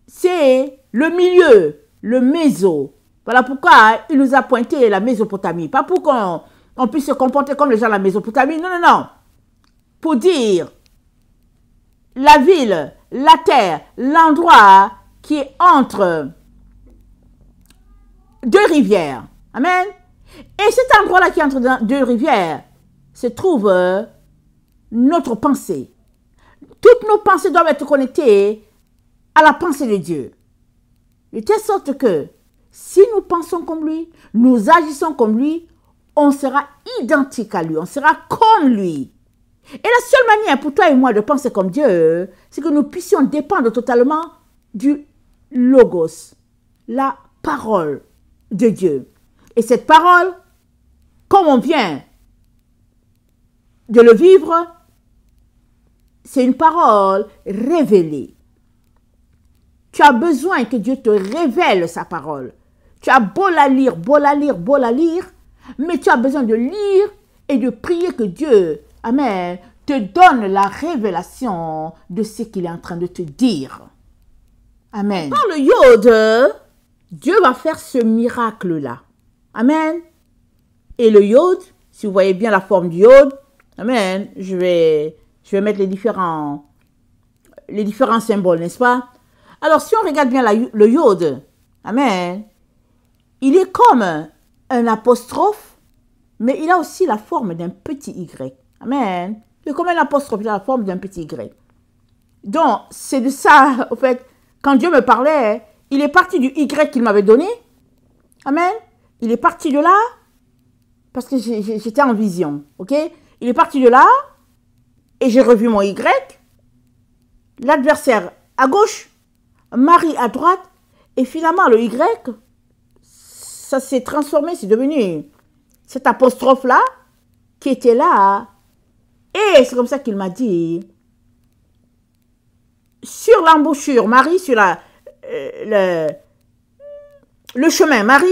c'est le milieu, le méso. Voilà pourquoi il nous a pointé la Mésopotamie. Pas pour qu'on puisse se comporter comme les gens de la Mésopotamie. Non, non, non. Pour dire la ville, la terre, l'endroit qui est entre deux rivières. Amen. Et cet endroit-là qui est entre deux rivières se trouve notre pensée. Toutes nos pensées doivent être connectées à la pensée de Dieu. De telle sorte que si nous pensons comme lui, nous agissons comme lui, on sera identique à lui, on sera comme lui. Et la seule manière pour toi et moi de penser comme Dieu, c'est que nous puissions dépendre totalement du logos, la parole de Dieu. Et cette parole, comme on vient de le vivre, c'est une parole révélée. Tu as besoin que Dieu te révèle sa parole. Tu as beau la lire, beau la lire, beau la lire, mais tu as besoin de lire et de prier que Dieu, amen, te donne la révélation de ce qu'il est en train de te dire. Amen. Par le Yod, Dieu va faire ce miracle-là. Amen. Et le Yod, si vous voyez bien la forme du Yod, Amen. Je vais mettre les différents symboles, n'est-ce pas? Alors, si on regarde bien le iode, amen, il est comme un apostrophe, mais il a aussi la forme d'un petit y. Amen. Il est comme un apostrophe, il a la forme d'un petit y. Donc, c'est de ça, en fait, quand Dieu me parlait, il est parti du y qu'il m'avait donné. Amen. Il est parti de là, parce que j'étais en vision, ok? Il est parti de là, et j'ai revu mon y, l'adversaire à gauche, Marie à droite, et finalement le Y, ça s'est transformé, c'est devenu cette apostrophe-là qui était là. Et c'est comme ça qu'il m'a dit, sur l'embouchure, Marie, sur le chemin, Marie,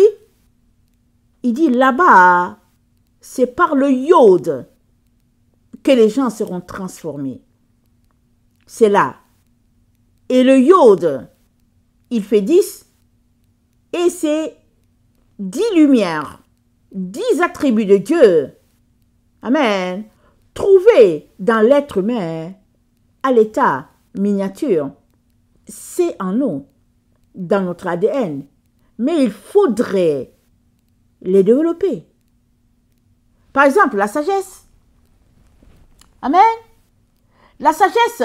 il dit là-bas, c'est par le iode que les gens seront transformés. C'est là. Et le iode, il fait 10, et c'est 10 lumières, 10 attributs de Dieu. Amen. Trouvés dans l'être humain à l'état miniature. C'est en nous, dans notre ADN. Mais il faudrait les développer. Par exemple, la sagesse. Amen. La sagesse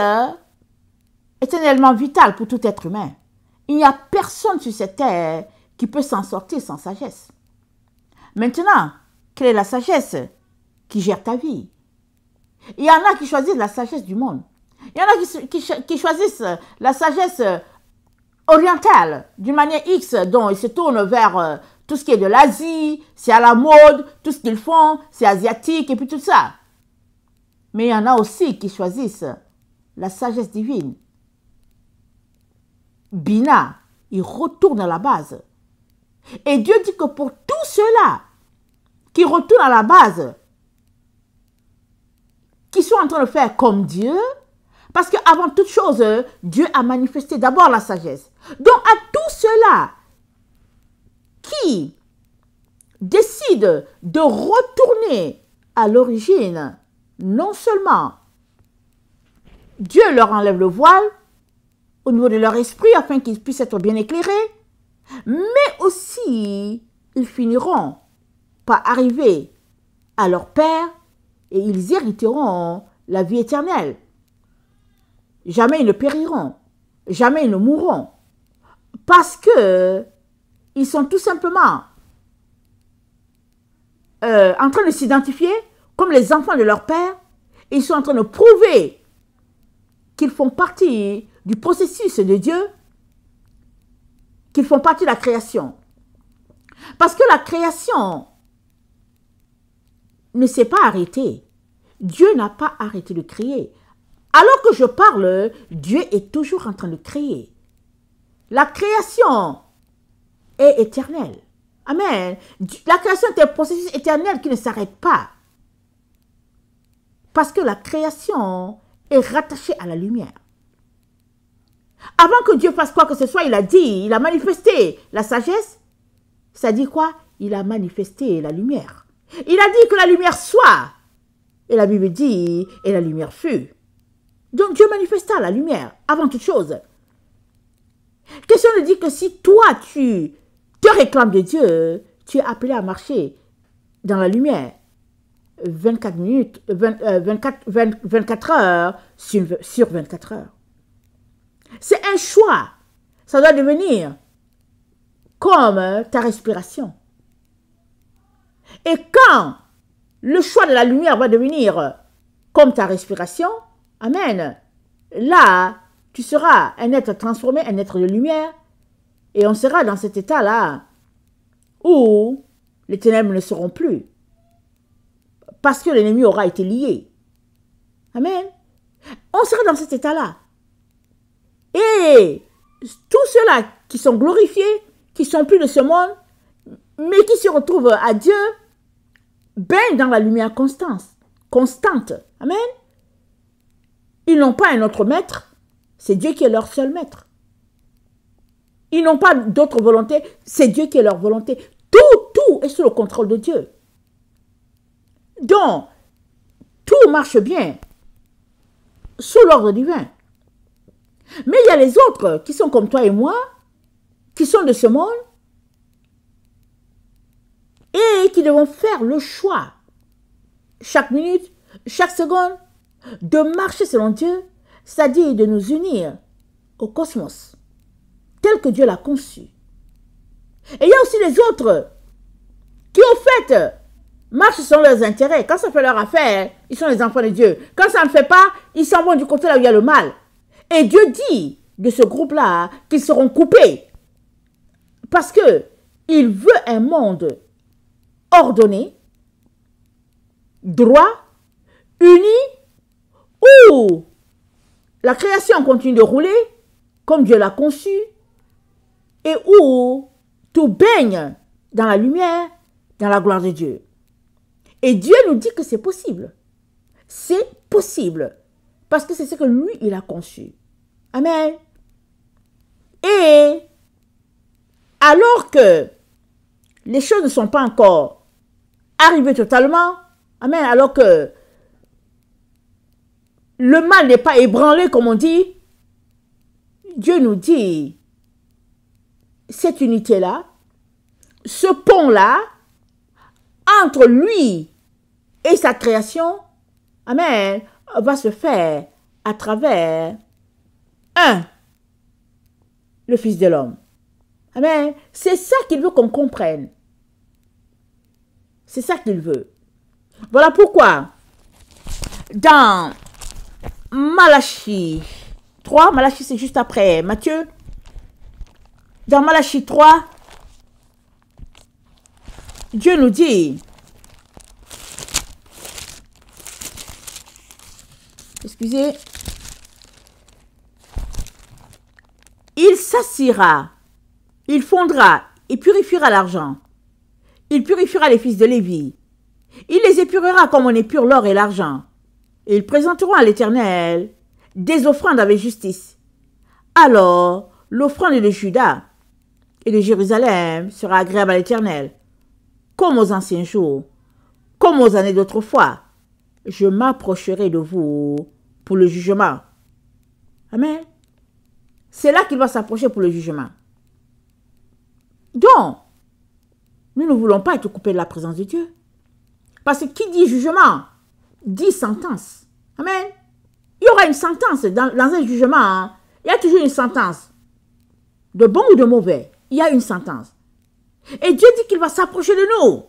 est un élément vital pour tout être humain. Il n'y a personne sur cette terre qui peut s'en sortir sans sagesse. Maintenant, quelle est la sagesse qui gère ta vie? Il y en a qui choisissent la sagesse du monde. Il y en a qui choisissent la sagesse orientale, d'une manière X, dont ils se tournent vers tout ce qui est de l'Asie, c'est à la mode, tout ce qu'ils font, c'est asiatique, et puis tout ça. Mais il y en a aussi qui choisissent la sagesse divine. Bina, il retourne à la base. Et Dieu dit que pour tous ceux-là qui retournent à la base, qui sont en train de faire comme Dieu, parce qu'avant toute chose, Dieu a manifesté d'abord la sagesse. Donc à tous ceux-là qui décident de retourner à l'origine, non seulement Dieu leur enlève le voile au niveau de leur esprit afin qu'ils puissent être bien éclairés, mais aussi ils finiront par arriver à leur Père et ils hériteront la vie éternelle. Jamais ils ne périront, jamais ils ne mourront, parce que ils sont tout simplement en train de s'identifier comme les enfants de leur Père, et ils sont en train de prouver qu'ils font partie du processus de Dieu, qu'ils font partie de la création. Parce que la création ne s'est pas arrêtée. Dieu n'a pas arrêté de créer. Alors que je parle, Dieu est toujours en train de créer. La création est éternelle. Amen. La création est un processus éternel qui ne s'arrête pas. Parce que la création est rattachée à la lumière. Avant que Dieu fasse quoi que ce soit, il a dit, il a manifesté la sagesse. Ça dit quoi? Il a manifesté la lumière. Il a dit que la lumière soit. Et la Bible dit, et la lumière fut. Donc Dieu manifesta la lumière avant toute chose. Question de dire que si toi tu te réclames de Dieu, tu es appelé à marcher dans la lumière 24 minutes, 24 heures sur 24 heures. C'est un choix. Ça doit devenir comme ta respiration. Et quand le choix de la lumière va devenir comme ta respiration, amen, là, tu seras un être transformé, un être de lumière, et on sera dans cet état-là où les ténèbres ne seront plus, parce que l'ennemi aura été lié. Amen. On sera dans cet état-là. Et tous ceux-là qui sont glorifiés, qui sont plus de ce monde, mais qui se retrouvent à Dieu, baignent dans la lumière constante. Amen. Ils n'ont pas un autre maître, c'est Dieu qui est leur seul maître. Ils n'ont pas d'autre volonté, c'est Dieu qui est leur volonté. Tout est sous le contrôle de Dieu. Donc, tout marche bien sous l'ordre divin. Mais il y a les autres qui sont comme toi et moi, qui sont de ce monde, et qui devront faire le choix, chaque minute, chaque seconde, de marcher selon Dieu, c'est-à-dire de nous unir au cosmos, tel que Dieu l'a conçu. Et il y a aussi les autres qui, au fait, marchent selon leurs intérêts. Quand ça fait leur affaire, ils sont les enfants de Dieu. Quand ça ne fait pas, ils s'en vont du côté là où il y a le mal. Et Dieu dit de ce groupe-là qu'ils seront coupés. Parce qu'il veut un monde ordonné, droit, uni, où la création continue de rouler comme Dieu l'a conçu et où tout baigne dans la lumière, dans la gloire de Dieu. Et Dieu nous dit que c'est possible. C'est possible. Parce que c'est ce que lui, il a conçu. Amen. Et alors que les choses ne sont pas encore arrivées totalement, amen, alors que le mal n'est pas ébranlé, comme on dit, Dieu nous dit, cette unité-là, ce pont-là, entre lui et sa création, amen, va se faire à travers le Fils de l'homme. Amen. C'est ça qu'il veut qu'on comprenne. C'est ça qu'il veut. Voilà pourquoi, dans Malachie 3, Malachie c'est juste après Matthieu, dans Malachie 3, Dieu nous dit, excusez, il s'assira, il fondra et purifiera l'argent. Il purifiera les fils de Lévi. Il les épurera comme on épure l'or et l'argent. Et ils présenteront à l'Éternel des offrandes avec justice. Alors, l'offrande de Juda et de Jérusalem sera agréable à l'Éternel, comme aux anciens jours, comme aux années d'autrefois. Je m'approcherai de vous pour le jugement. Amen. C'est là qu'il va s'approcher pour le jugement. Donc, nous ne voulons pas être coupés de la présence de Dieu. Parce que qui dit jugement, dit sentence. Amen. Il y aura une sentence dans un jugement. Hein. Il y a toujours une sentence. De bon ou de mauvais, il y a une sentence. Et Dieu dit qu'il va s'approcher de nous.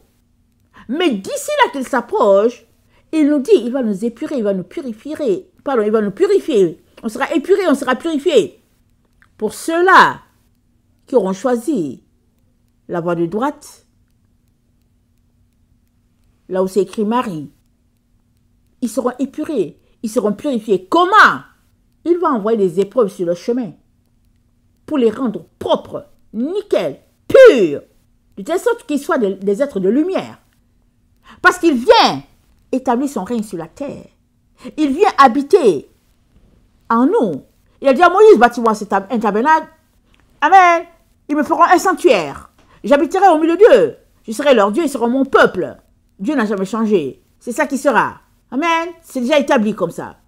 Mais d'ici là qu'il s'approche, il nous dit, il va nous épurer, il va nous purifier. Pardon, il va nous purifier. On sera épuré, on sera purifié. Pour ceux-là qui auront choisi la voie de droite, là où c'est écrit Marie, ils seront épurés, ils seront purifiés. Comment? Il va envoyer des épreuves sur le chemin pour les rendre propres, nickel, purs, de telle sorte qu'ils soient des êtres de lumière. Parce qu'il vient établir son règne sur la terre. Il vient habiter en nous. Il a dit à Moïse, bâtis-moi un tabernacle. Amen. Ils me feront un sanctuaire. J'habiterai au milieu d'eux. Je serai leur Dieu, ils seront mon peuple. Dieu n'a jamais changé. C'est ça qui sera. Amen. C'est déjà établi comme ça.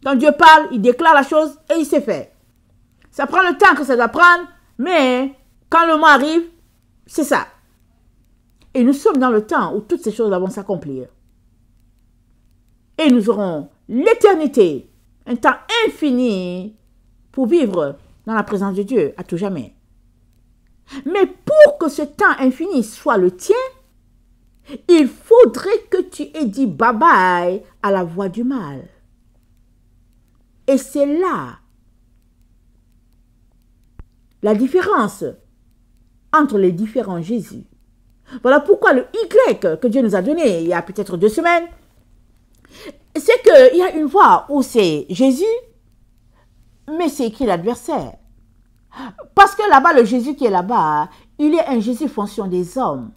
Quand Dieu parle, il déclare la chose et il s'est fait. Ça prend le temps que ça doit prendre, mais quand le moment arrive, c'est ça. Et nous sommes dans le temps où toutes ces choses vont s'accomplir. Et nous aurons l'éternité, un temps infini pour vivre dans la présence de Dieu à tout jamais. Mais pour que ce temps infini soit le tien, il faudrait que tu aies dit bye-bye à la voie du mal. Et c'est là la différence entre les différents Jésus. Voilà pourquoi le Y que Dieu nous a donné il y a peut-être 2 semaines, c'est qu'il y a une voie où c'est Jésus, mais c'est écrit l'adversaire. Parce que là-bas, le Jésus qui est là-bas, il est un Jésus fonction des hommes,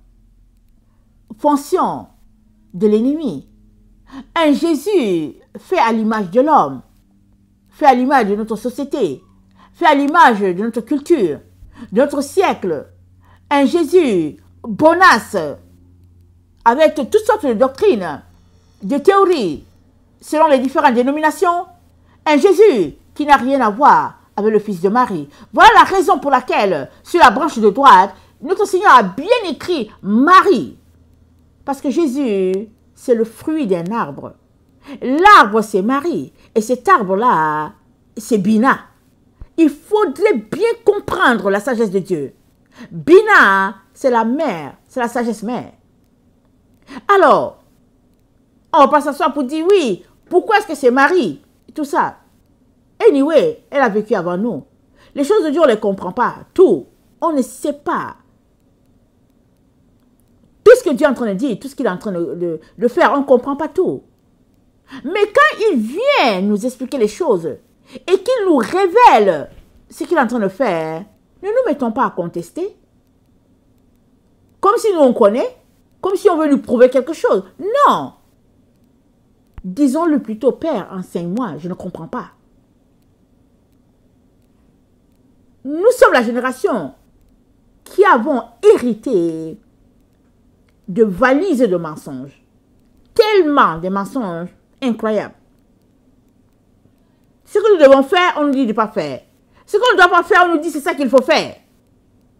fonction de l'ennemi. Un Jésus fait à l'image de l'homme, fait à l'image de notre société, fait à l'image de notre culture, de notre siècle. Un Jésus bonasse, avec toutes sortes de doctrines, de théories, selon les différentes dénominations, un Jésus qui n'a rien à voir avec le fils de Marie. Voilà la raison pour laquelle, sur la branche de droite, notre Seigneur a bien écrit Marie. Parce que Jésus, c'est le fruit d'un arbre. L'arbre, c'est Marie. Et cet arbre-là, c'est Bina. Il faudrait bien comprendre la sagesse de Dieu. Bina, c'est la mère, c'est la sagesse mère. Alors, on va pas s'asseoir pour dire oui, pourquoi est-ce que c'est Marie? Tout ça. Anyway, elle a vécu avant nous. Les choses de Dieu, on ne les comprend pas. Tout. On ne sait pas. Tout ce que Dieu est en train de dire, tout ce qu'il est en train de faire, on ne comprend pas tout. Mais quand il vient nous expliquer les choses et qu'il nous révèle ce qu'il est en train de faire, ne nous mettons pas à contester. Comme si nous on connaît, comme si on veut nous prouver quelque chose. Non. Disons-le plutôt, Père, enseigne-moi, je ne comprends pas. Nous sommes la génération qui avons hérité de valises de mensonges. Tellement de mensonges incroyables. Ce que nous devons faire, on nous dit de ne pas faire. Ce qu'on ne doit pas faire, on nous dit c'est ça qu'il faut faire.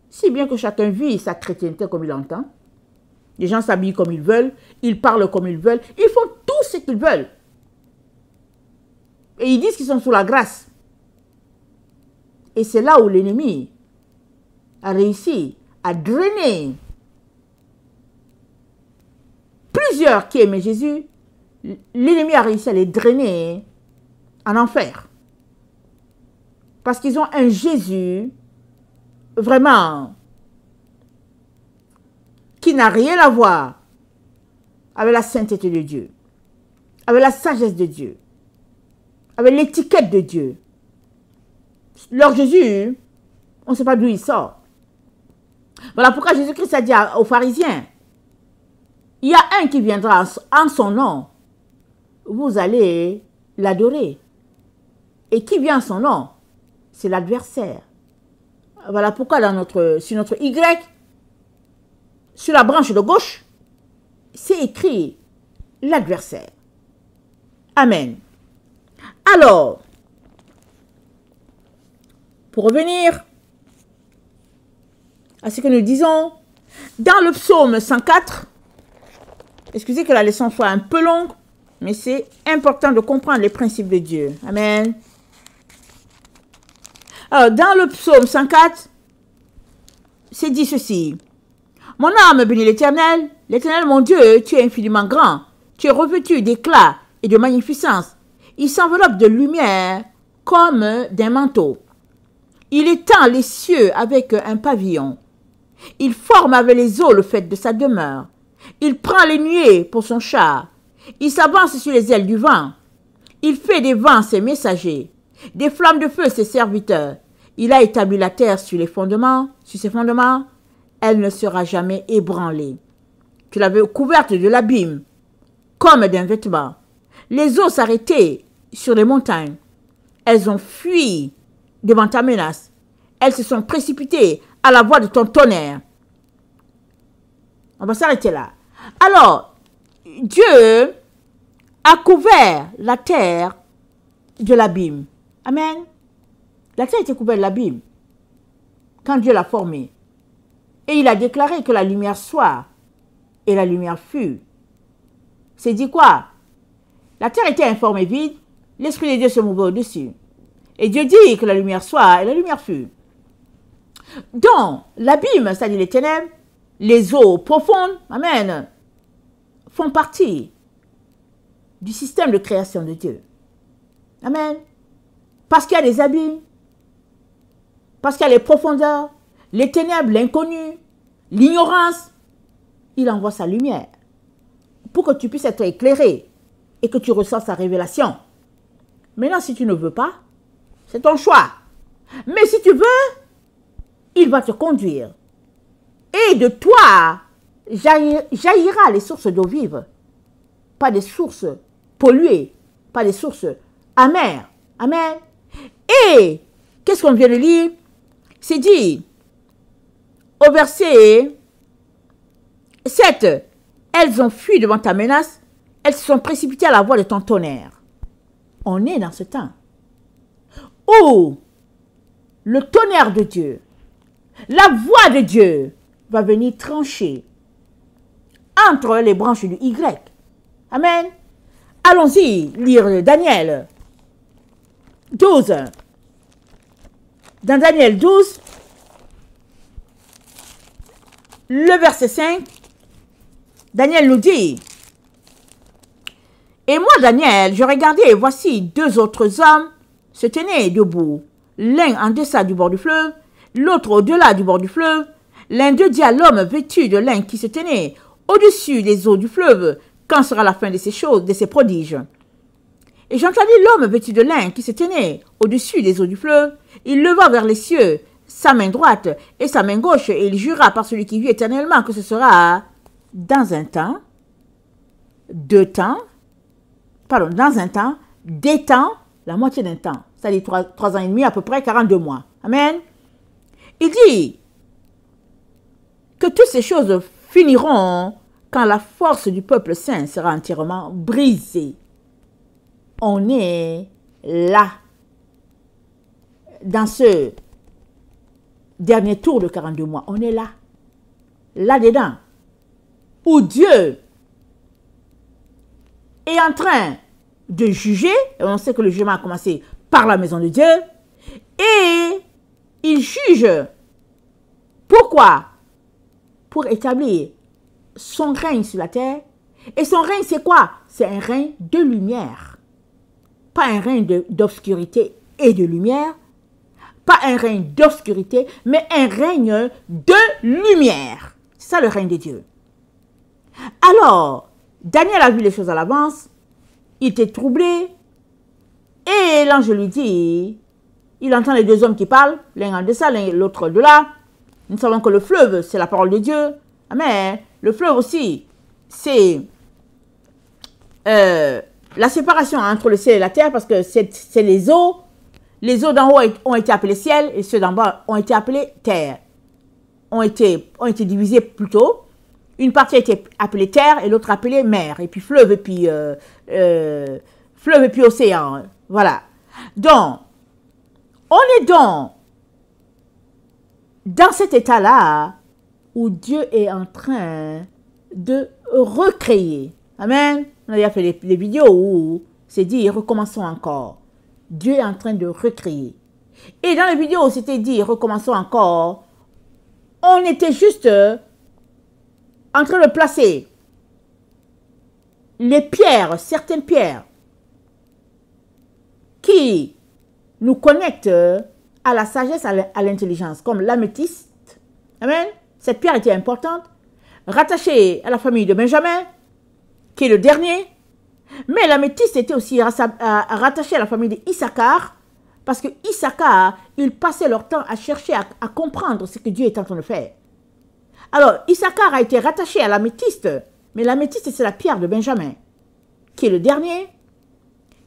Si bien que chacun vit sa chrétienté comme il entend. Les gens s'habillent comme ils veulent, ils parlent comme ils veulent, ils font tout ce qu'ils veulent. Et ils disent qu'ils sont sous la grâce. Et c'est là où l'ennemi a réussi à drainer plusieurs qui aimaient Jésus. L'ennemi a réussi à les drainer en enfer. Parce qu'ils ont un Jésus vraiment qui n'a rien à voir avec la sainteté de Dieu, avec la sagesse de Dieu, avec l'étiquette de Dieu. Leur Jésus, on ne sait pas d'où il sort. Voilà pourquoi Jésus-Christ a dit aux pharisiens, il y a un qui viendra en son nom, vous allez l'adorer. Et qui vient en son nom? C'est l'adversaire. Voilà pourquoi sur notre Y, sur la branche de gauche, c'est écrit l'adversaire. Amen. Alors, pour revenir à ce que nous disons, dans le psaume 104, excusez que la leçon soit un peu longue, mais c'est important de comprendre les principes de Dieu. Amen. Alors, dans le psaume 104, c'est dit ceci. Mon âme bénit l'Éternel. L'Éternel, mon Dieu, tu es infiniment grand. Tu es revêtu d'éclat et de magnificence. Il s'enveloppe de lumière comme d'un manteau. Il étend les cieux avec un pavillon. Il forme avec les eaux le fait de sa demeure. Il prend les nuées pour son char. Il s'avance sur les ailes du vent. Il fait des vents ses messagers, des flammes de feu ses serviteurs. Il a établi la terre sur ses fondements. Elle ne sera jamais ébranlée. Tu l'avais couverte de l'abîme, comme d'un vêtement. Les eaux s'arrêtaient sur les montagnes. Elles ont fui devant ta menace. Elles se sont précipitées à la voix de ton tonnerre. On va s'arrêter là. Alors, Dieu a couvert la terre de l'abîme. Amen. La terre était couverte de l'abîme quand Dieu l'a formée. Et il a déclaré que la lumière soit, et la lumière fut. C'est dit quoi? La terre était informe et vide, l'Esprit de Dieu se mouvait au-dessus. Et Dieu dit que la lumière soit, et la lumière fut. Donc, l'abîme, c'est-à-dire les ténèbres, les eaux profondes, amen, font partie du système de création de Dieu. Amen. Parce qu'il y a des abîmes, parce qu'il y a les profondeurs, les ténèbres, l'inconnu, l'ignorance, il envoie sa lumière pour que tu puisses être éclairé et que tu reçoives sa révélation. Maintenant, si tu ne veux pas, c'est ton choix. Mais si tu veux, il va te conduire. Et de toi jaillira les sources d'eau vive. Pas des sources polluées, pas des sources amères. Amen. Et qu'est-ce qu'on vient de lire? C'est dit au verset 7. Elles ont fui devant ta menace. elles se sont précipitées à la voix de ton tonnerre. On est dans ce temps où le tonnerre de Dieu, la voix de Dieu va venir trancher entre les branches du Y. Amen. Allons-y lire Daniel 12. Dans Daniel 12, le verset 5, Daniel nous dit: et moi, Daniel, je regardais et voici deux autres hommes se tenaient debout, l'un en deçà du bord du fleuve, l'autre au-delà du bord du fleuve. L'un d'eux dit à l'homme vêtu de lin qui se tenait au-dessus des eaux du fleuve: quand sera la fin de ces choses, de ces prodiges? Et j'entendis l'homme vêtu de lin qui se tenait au-dessus des eaux du fleuve. Il leva vers les cieux sa main droite et sa main gauche, et il jura par celui qui vit éternellement que ce sera dans un temps, dans un temps, des temps, la moitié d'un temps, c'est-à-dire 3 ans et demi, à peu près 42 mois. Amen. Il dit que toutes ces choses finiront quand la force du peuple saint sera entièrement brisée. On est là, dans ce dernier tour de 42 mois. On est là, là-dedans, où Dieu est en train de juger. Et on sait que le jugement a commencé par la maison de Dieu. Et il juge. Pourquoi? Pour établir son règne sur la terre. Et son règne, c'est quoi? C'est un règne de lumière. Pas un règne d'obscurité et de lumière. Pas un règne d'obscurité, mais un règne de lumière. C'est ça le règne de Dieu. Alors, Daniel a vu les choses à l'avance. Il était troublé. Et l'ange lui dit, il entend les deux hommes qui parlent, l'un en deçà, l'autre de là. Nous savons que le fleuve, c'est la parole de Dieu. Mais le fleuve aussi, c'est la séparation entre le ciel et la terre, parce que c'est les eaux. Les eaux d'en haut ont été appelées ciel et ceux d'en bas ont été appelés terre. Ont été divisés plutôt. Une partie a été appelée terre et l'autre appelée mer. Et puis fleuve et puis océan. Voilà. Donc, on est donc dans cet état-là où Dieu est en train de recréer. Amen. On a déjà fait des vidéos où c'est dit recommençons encore. Dieu est en train de recréer. Et dans les vidéos où c'était dit recommençons encore, on était juste en train de placer les pierres, certaines pierres qui nous connectent à la sagesse, à l'intelligence, comme l'améthyste. Amen. Cette pierre était importante, rattachée à la famille de Benjamin, qui est le dernier. Mais l'améthyste était aussi rattaché à la famille d'Issachar, parce que Issachar, ils passaient leur temps à chercher à comprendre ce que Dieu est en train de faire. Alors, Issachar a été rattaché à l'améthyste, mais l'améthyste, c'est la pierre de Benjamin, qui est le dernier.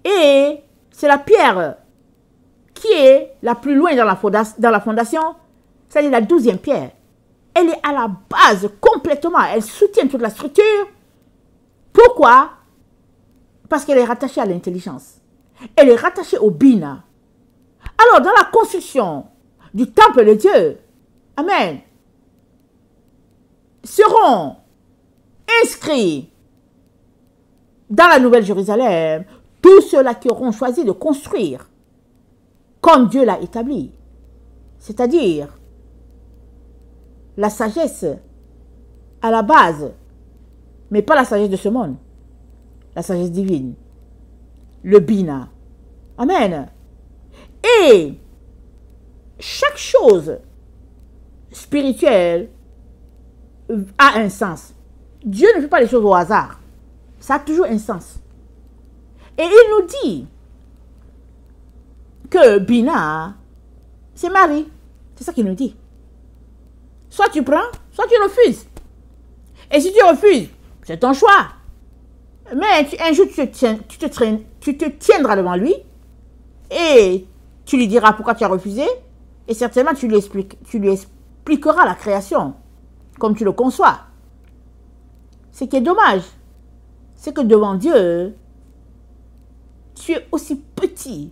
Et c'est la pierre qui est la plus loin dans la fondation, c'est-à-dire la 12e pierre. Elle est à la base complètement, elle soutient toute la structure. Pourquoi? Parce qu'elle est rattachée à l'intelligence. Elle est rattachée au Bina. Alors, dans la construction du temple de Dieu, amen, seront inscrits dans la Nouvelle Jérusalem tous ceux-là qui auront choisi de construire comme Dieu l'a établi. C'est-à-dire la sagesse à la base, mais pas la sagesse de ce monde. La sagesse divine. Le Bina. Amen. Et chaque chose spirituelle a un sens. Dieu ne fait pas les choses au hasard. Ça a toujours un sens. Et il nous dit que Bina, c'est Marie. C'est ça qu'il nous dit. Soit tu prends, soit tu refuses. Et si tu refuses, c'est ton choix. Mais un jour, tu te tiendras devant lui et tu lui diras pourquoi tu as refusé. Et certainement, tu lui expliqueras la création comme tu le conçois. Ce qui est dommage, c'est que devant Dieu, tu es aussi petit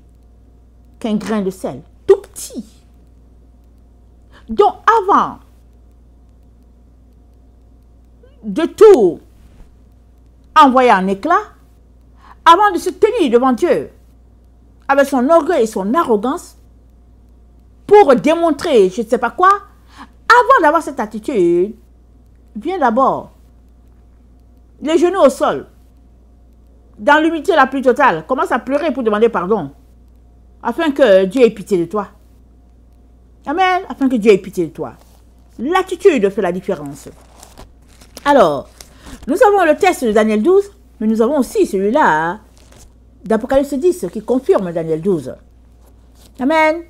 qu'un grain de sel, tout petit. Donc avant de tout envoyer en éclat, avant de se tenir devant Dieu avec son orgueil et son arrogance pour démontrer je ne sais pas quoi, avant d'avoir cette attitude, viens d'abord les genoux au sol, dans l'humilité la plus totale, commence à pleurer pour demander pardon, afin que Dieu ait pitié de toi. Amen, afin que Dieu ait pitié de toi. L'attitude fait la différence. Alors, nous avons le texte de Daniel 12, mais nous avons aussi celui-là d'Apocalypse 10 qui confirme Daniel 12. Amen.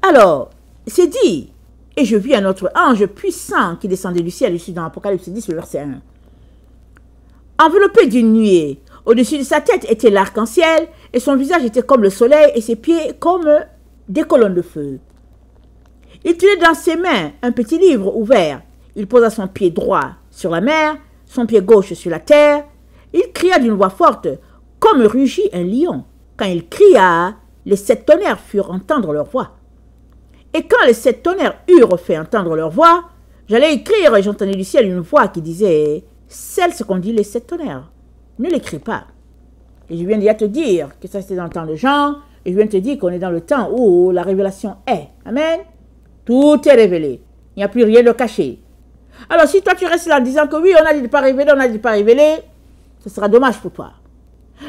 Alors, c'est dit, et je vis un autre ange puissant qui descendait du ciel, je suis dans Apocalypse 10, le verset 1. Enveloppé d'une nuée, au-dessus de sa tête était l'arc-en-ciel, et son visage était comme le soleil, et ses pieds comme des colonnes de feu. Il tenait dans ses mains un petit livre ouvert. Il posa son pied droit sur la mer, son pied gauche sur la terre. Il cria d'une voix forte, comme rugit un lion. Quand il cria, les 7 tonnerres firent entendre leur voix. Et quand les 7 tonnerres eurent fait entendre leur voix, j'allais écrire et j'entendais du ciel une voix qui disait « Celle ce qu'on dit les 7 tonnerres, ne l'écris pas. » Et je viens déjà te dire que ça c'était dans le temps de Jean, et je viens de te dire qu'on est dans le temps où la révélation est. Amen. Tout est révélé. Il n'y a plus rien de caché. Alors si toi tu restes là en disant que oui, on a dit de ne pas révéler, on a dit de ne pas révéler, ce sera dommage pour toi.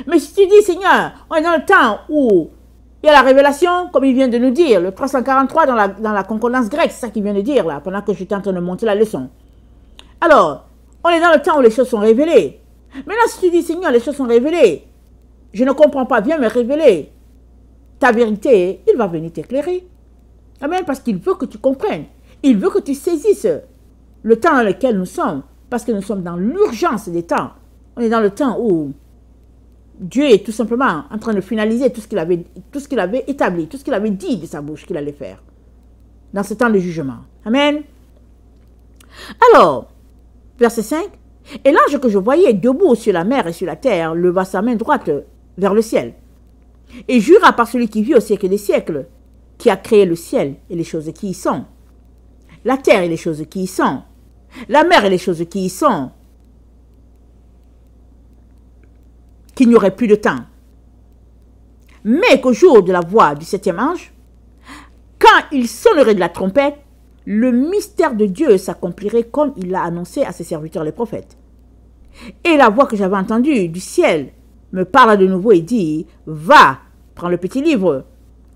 Mais si tu dis, Seigneur, on est dans le temps où il y a la révélation, comme il vient de nous dire, le 343 dans la concordance grecque, c'est ça qu'il vient de dire là, pendant que j'étais en train de monter la leçon. Alors, on est dans le temps où les choses sont révélées. Maintenant, si tu dis, Seigneur, les choses sont révélées, je ne comprends pas, viens me révéler ta vérité, il va venir t'éclairer. Amen, parce qu'il veut que tu comprennes. Il veut que tu saisisses le temps dans lequel nous sommes, parce que nous sommes dans l'urgence des temps. On est dans le temps où Dieu est tout simplement en train de finaliser tout ce qu'il avait établi, tout ce qu'il avait dit de sa bouche qu'il allait faire. Dans ce temps de jugement. Amen. Alors, verset 5. Et l'ange que je voyais debout sur la mer et sur la terre leva sa main droite vers le ciel et jura par celui qui vit au siècle des siècles, qui a créé le ciel et les choses qui y sont, la terre et les choses qui y sont, la mer et les choses qui y sont, qu'il n'y aurait plus de temps. Mais qu'au jour de la voix du 7e ange, quand il sonnerait de la trompette, le mystère de Dieu s'accomplirait comme il l'a annoncé à ses serviteurs les prophètes. Et la voix que j'avais entendue du ciel me parla de nouveau et dit, va, prends le petit livre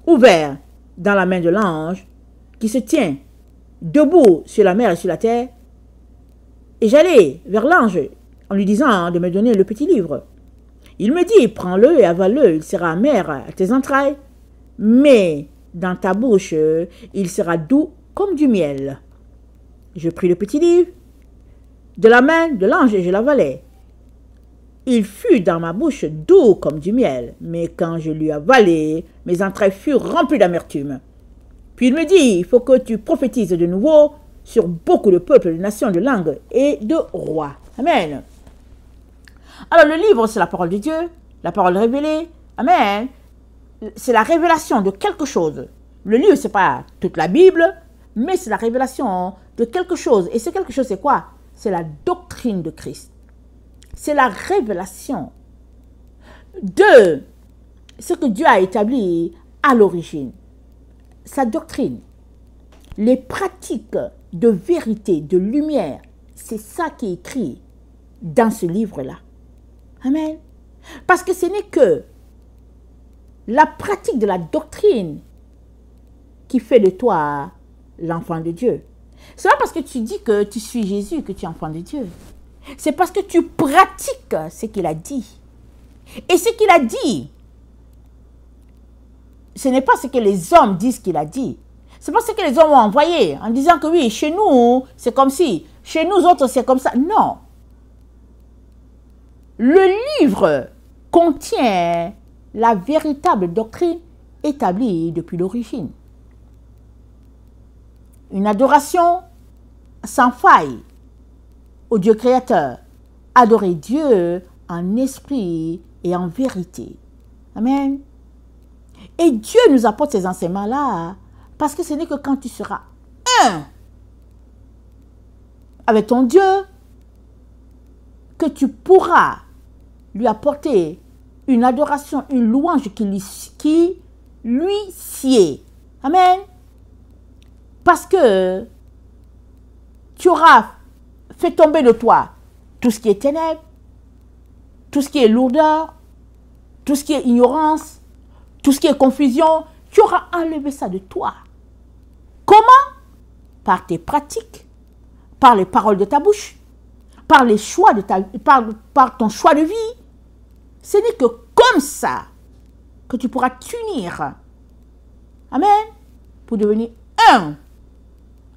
ouvert dans la main de l'ange qui se tient debout sur la mer et sur la terre. Et j'allai vers l'ange en lui disant de me donner le petit livre. Il me dit, prends-le et avale-le, il sera amer à tes entrailles, mais dans ta bouche, il sera doux comme du miel. Je pris le petit livre de la main de l'ange et je l'avalai. Il fut dans ma bouche doux comme du miel, mais quand je lui avalai, mes entrailles furent remplies d'amertume. Puis il me dit, il faut que tu prophétises de nouveau sur beaucoup de peuples, de nations, de langues et de rois. Amen. Alors le livre, c'est la parole de Dieu, la parole révélée. Amen. C'est la révélation de quelque chose. Le livre, ce n'est pas toute la Bible, mais c'est la révélation de quelque chose. Et ce quelque chose, c'est quoi? C'est la doctrine de Christ. C'est la révélation de ce que Dieu a établi à l'origine. Sa doctrine, les pratiques de vérité, de lumière, c'est ça qui est écrit dans ce livre-là. Amen. Parce que ce n'est que la pratique de la doctrine qui fait de toi l'enfant de Dieu. Ce n'est pas parce que tu dis que tu suis Jésus que tu es enfant de Dieu. C'est parce que tu pratiques ce qu'il a dit. Et ce qu'il a dit, ce n'est pas ce que les hommes disent qu'il a dit. C'est pas ce que les hommes ont envoyé en disant que oui, chez nous, c'est comme si, chez nous autres, c'est comme ça. Non. Le livre contient la véritable doctrine établie depuis l'origine. Une adoration sans faille au Dieu créateur, adorer Dieu en esprit et en vérité. Amen. Et Dieu nous apporte ces enseignements-là parce que ce n'est que quand tu seras un avec ton Dieu que tu pourras lui apporter une adoration, une louange qui lui sied. Amen. Parce que tu auras fait tomber de toi tout ce qui est ténèbres, tout ce qui est lourdeur, tout ce qui est ignorance, tout ce qui est confusion. Tu auras enlevé ça de toi. Comment? Par tes pratiques, par les paroles de ta bouche, par les choix de par ton choix de vie. Ce n'est que comme ça que tu pourras t'unir. Amen. Pour devenir un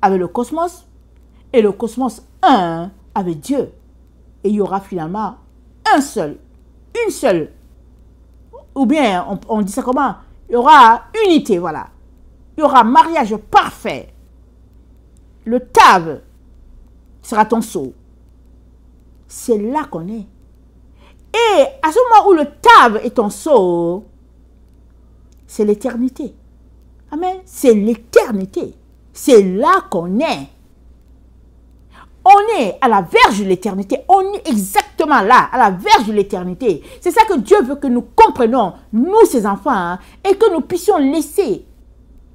avec le cosmos et le cosmos un avec Dieu. Et il y aura finalement un seul, une seule, ou bien on dit ça comment? Il y aura unité, voilà. Il y aura mariage parfait. Le Tav sera ton sceau. C'est là qu'on est. Et à ce moment où le Tav est ton sceau, c'est l'éternité. Amen. C'est l'éternité. C'est là qu'on est. On est à la verge de l'éternité. On est exactement là, à la verge de l'éternité. C'est ça que Dieu veut que nous comprenions, nous ses enfants, hein, et que nous puissions laisser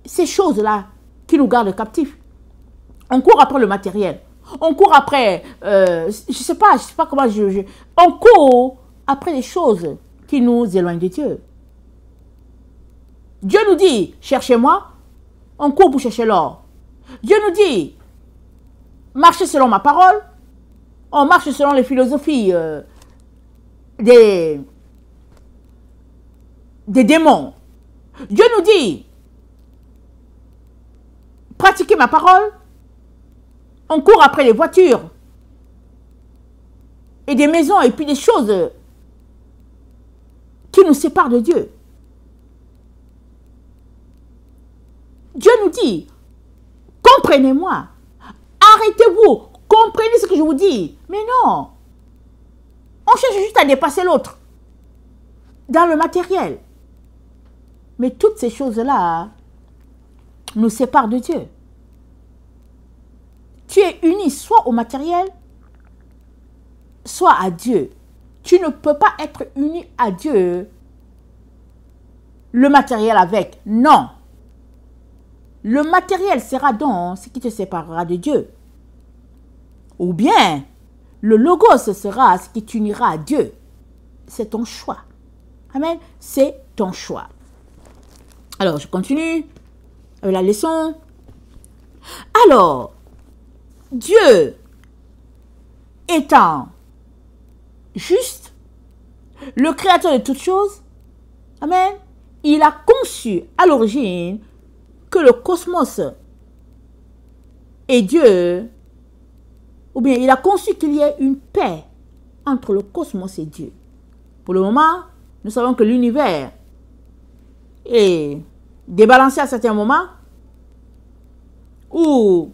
ces choses-là qui nous gardent captifs. On court après le matériel. On court après, je sais pas comment on court après les choses qui nous éloignent de Dieu. Dieu nous dit, cherchez-moi, on court pour chercher l'or. Dieu nous dit, marchez selon ma parole, on marche selon les philosophies des démons. Dieu nous dit, pratiquez ma parole, on court après les voitures et des maisons et puis des choses qui nous séparent de Dieu. Dieu nous dit, comprenez-moi, arrêtez-vous, comprenez ce que je vous dis. Mais non, on cherche juste à dépasser l'autre dans le matériel. Mais toutes ces choses-là nous séparent de Dieu. Tu es uni soit au matériel, soit à Dieu. Tu ne peux pas être uni à Dieu, le matériel avec. Non. Le matériel sera donc ce qui te séparera de Dieu. Ou bien, le logos sera ce qui t'unira à Dieu. C'est ton choix. Amen. C'est ton choix. Alors, je continue avec la leçon. Alors, Dieu étant juste, le créateur de toutes choses, amen, il a conçu à l'origine que le cosmos et Dieu, ou bien il a conçu qu'il y ait une paix entre le cosmos et Dieu. Pour le moment, nous savons que l'univers est débalancé à certains moments où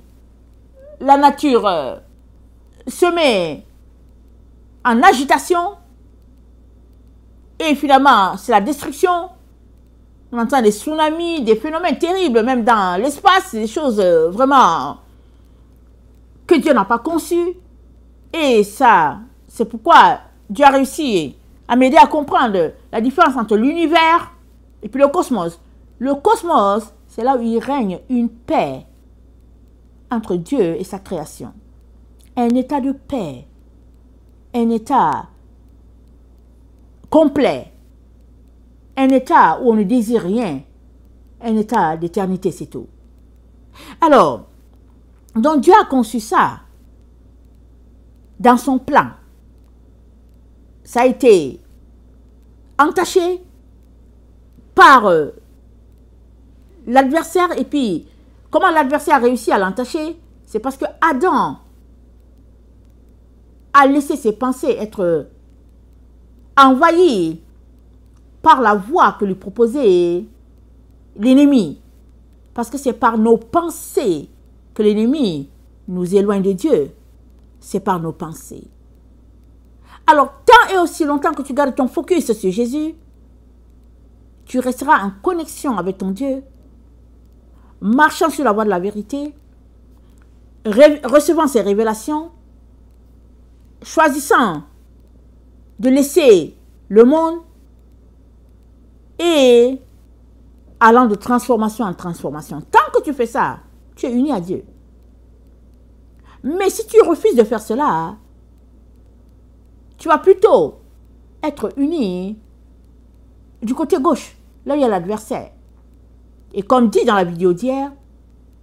la nature se met en agitation et finalement c'est la destruction. On entend des tsunamis, des phénomènes terribles, même dans l'espace, des choses vraiment que Dieu n'a pas conçues. Et ça, c'est pourquoi Dieu a réussi à m'aider à comprendre la différence entre l'univers et puis le cosmos. Le cosmos, c'est là où il règne une paix entre Dieu et sa création. Un état de paix, un état complet, un état où on ne désire rien, un état d'éternité, c'est tout. Alors, donc Dieu a conçu ça dans son plan. Ça a été entaché par l'adversaire. Et puis, comment l'adversaire a réussi à l'entacher? C'est parce que Adam a laissé ses pensées être envahies par la voie que lui proposait l'ennemi. Parce que c'est par nos pensées que l'ennemi nous éloigne de Dieu. C'est par nos pensées. Alors, tant et aussi longtemps que tu gardes ton focus sur Jésus, tu resteras en connexion avec ton Dieu, marchant sur la voie de la vérité, recevant ses révélations, choisissant de laisser le monde et allant de transformation en transformation. Tant que tu fais ça, tu es uni à Dieu. Mais si tu refuses de faire cela, tu vas plutôt être uni du côté gauche, là où il y a l'adversaire. Et comme dit dans la vidéo d'hier,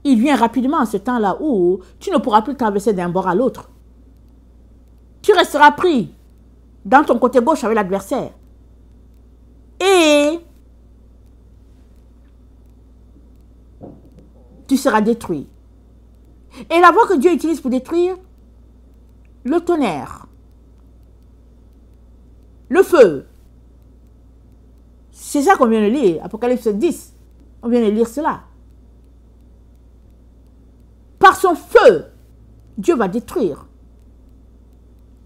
il vient rapidement à ce temps-là où tu ne pourras plus traverser d'un bord à l'autre. Tu resteras pris dans ton côté gauche avec l'adversaire. Et tu seras détruit. Et la voie que Dieu utilise pour détruire, le tonnerre, le feu. C'est ça qu'on vient de lire, Apocalypse 10. On vient de lire cela. Par son feu, Dieu va détruire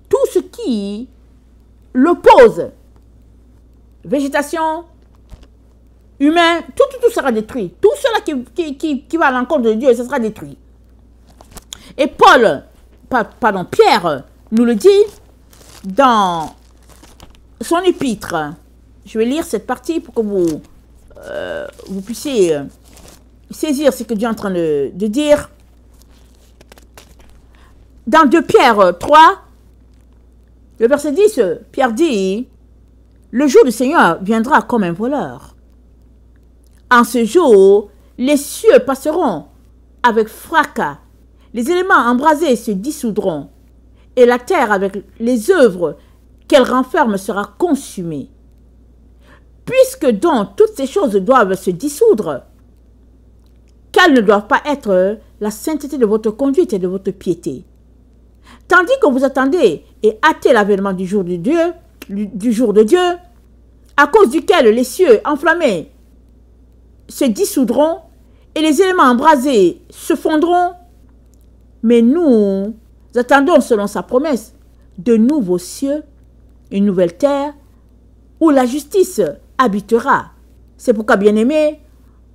tout ce qui l'oppose. Végétation, humain, tout sera détruit. Tout cela qui va à l'encontre de Dieu, ça sera détruit. Et Pierre nous le dit dans son épître. Je vais lire cette partie pour que vous puissiez saisir ce que Dieu est en train de dire. Dans 2 Pierre 3, le verset 10, Pierre dit, « Le jour du Seigneur viendra comme un voleur. En ce jour, les cieux passeront avec fracas, les éléments embrasés se dissoudront, et la terre avec les œuvres qu'elle renferme sera consumée. Puisque donc toutes ces choses doivent se dissoudre, qu'elles ne doivent pas être la sainteté de votre conduite et de votre piété. Tandis que vous attendez et hâtez l'avènement du jour de Dieu, à cause duquel les cieux enflammés se dissoudront et les éléments embrasés se fondront, mais nous attendons selon sa promesse de nouveaux cieux, une nouvelle terre, où la justice habitera. C'est pourquoi, bien-aimés,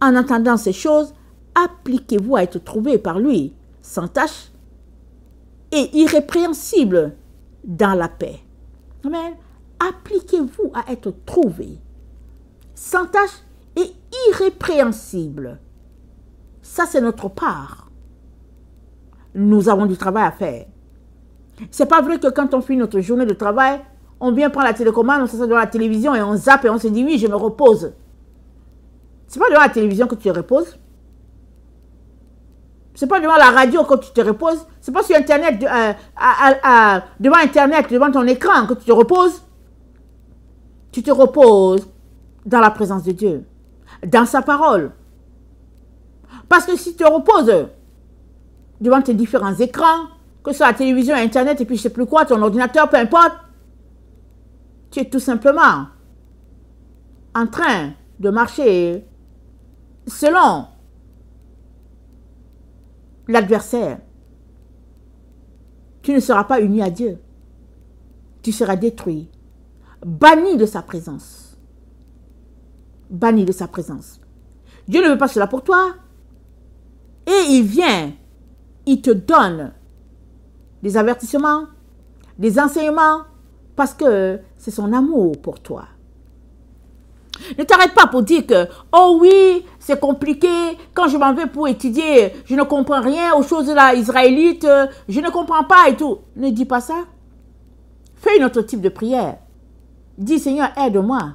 en entendant ces choses, appliquez-vous à être trouvés par lui, sans tache et irrépréhensible dans la paix. Amen. Appliquez-vous à être trouvés, sans tache et irrépréhensible. Ça, c'est notre part. Nous avons du travail à faire. C'est pas vrai que quand on finit notre journée de travail, on vient prendre la télécommande, on s'assoit devant la télévision et on zappe et on se dit oui, je me repose. C'est pas devant la télévision que tu te reposes. C'est pas devant la radio que tu te reposes. C'est pas sur Internet, devant Internet, devant ton écran que tu te reposes. Tu te reposes dans la présence de Dieu, dans sa parole. Parce que si tu te reposes devant tes différents écrans, que ce soit la télévision, Internet, et puis je sais plus quoi, ton ordinateur, peu importe, tu es tout simplement en train de marcher selon l'adversaire. Tu ne seras pas uni à Dieu. Tu seras détruit, banni de sa présence. Banni de sa présence. Dieu ne veut pas cela pour toi. Et il vient, il te donne des avertissements, des enseignements, parce que c'est son amour pour toi. Ne t'arrête pas pour dire que, oh oui, c'est compliqué, quand je m'en vais pour étudier, je ne comprends rien aux choses là, israélites, je ne comprends pas et tout. Ne dis pas ça. Fais un autre type de prière. Dis, Seigneur, aide-moi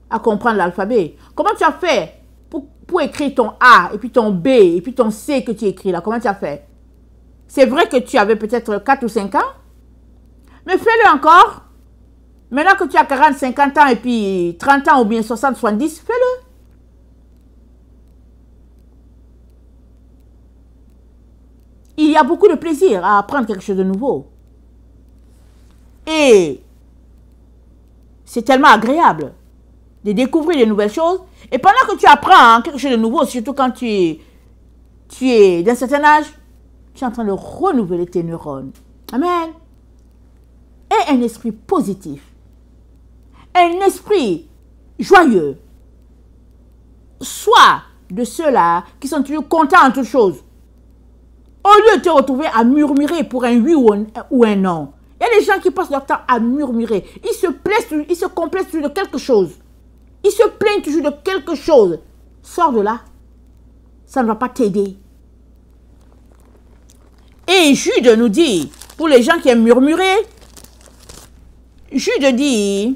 à comprendre l'alphabet. Comment tu as fait pour écrire ton A, et puis ton B, et puis ton C que tu écris là? Comment tu as fait? C'est vrai que tu avais peut-être 4 ou 5 ans, mais fais-le encore. Maintenant que tu as 40, 50 ans, et puis 30 ans, ou bien 60, 70, fais-le. Il y a beaucoup de plaisir à apprendre quelque chose de nouveau. Et c'est tellement agréable de découvrir de nouvelles choses. Et pendant que tu apprends quelque chose de nouveau, surtout quand tu es d'un certain âge, tu es en train de renouveler tes neurones. Amen. Aie un esprit positif. Un esprit joyeux. Sois de ceux-là qui sont toujours contents en toutes choses. Au lieu de te retrouver à murmurer pour un oui ou un non. Il y a des gens qui passent leur temps à murmurer. Ils se complaisent toujours de quelque chose. Ils se plaignent toujours de quelque chose. Sors de là. Ça ne va pas t'aider. Et Jude nous dit, pour les gens qui aiment murmurer, Jude dit,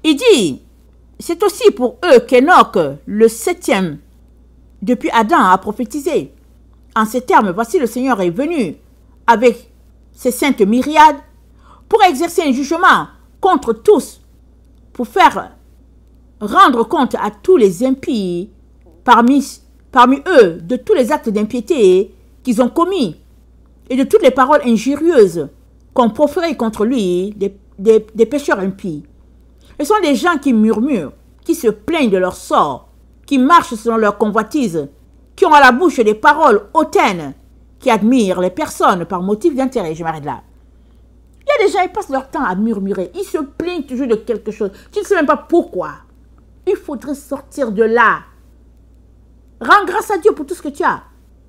il dit, c'est aussi pour eux qu'Enoch, le 7e, depuis Adam, a prophétisé. En ces termes, voici le Seigneur est venu avec ses saintes myriades pour exercer un jugement contre tous, pour faire rendre compte à tous les impies parmi eux de tous les actes d'impiété qu'ils ont commis et de toutes les paroles injurieuses qu'ont proférées contre lui des pécheurs impies. Ce sont des gens qui murmurent, qui se plaignent de leur sort, qui marchent selon leur convoitise, qui ont à la bouche des paroles hautaines, qui admirent les personnes par motif d'intérêt. Je m'arrête là. Il y a des gens, ils passent leur temps à murmurer. Ils se plaignent toujours de quelque chose. Tu ne sais même pas pourquoi. Il faudrait sortir de là. Rends grâce à Dieu pour tout ce que tu as.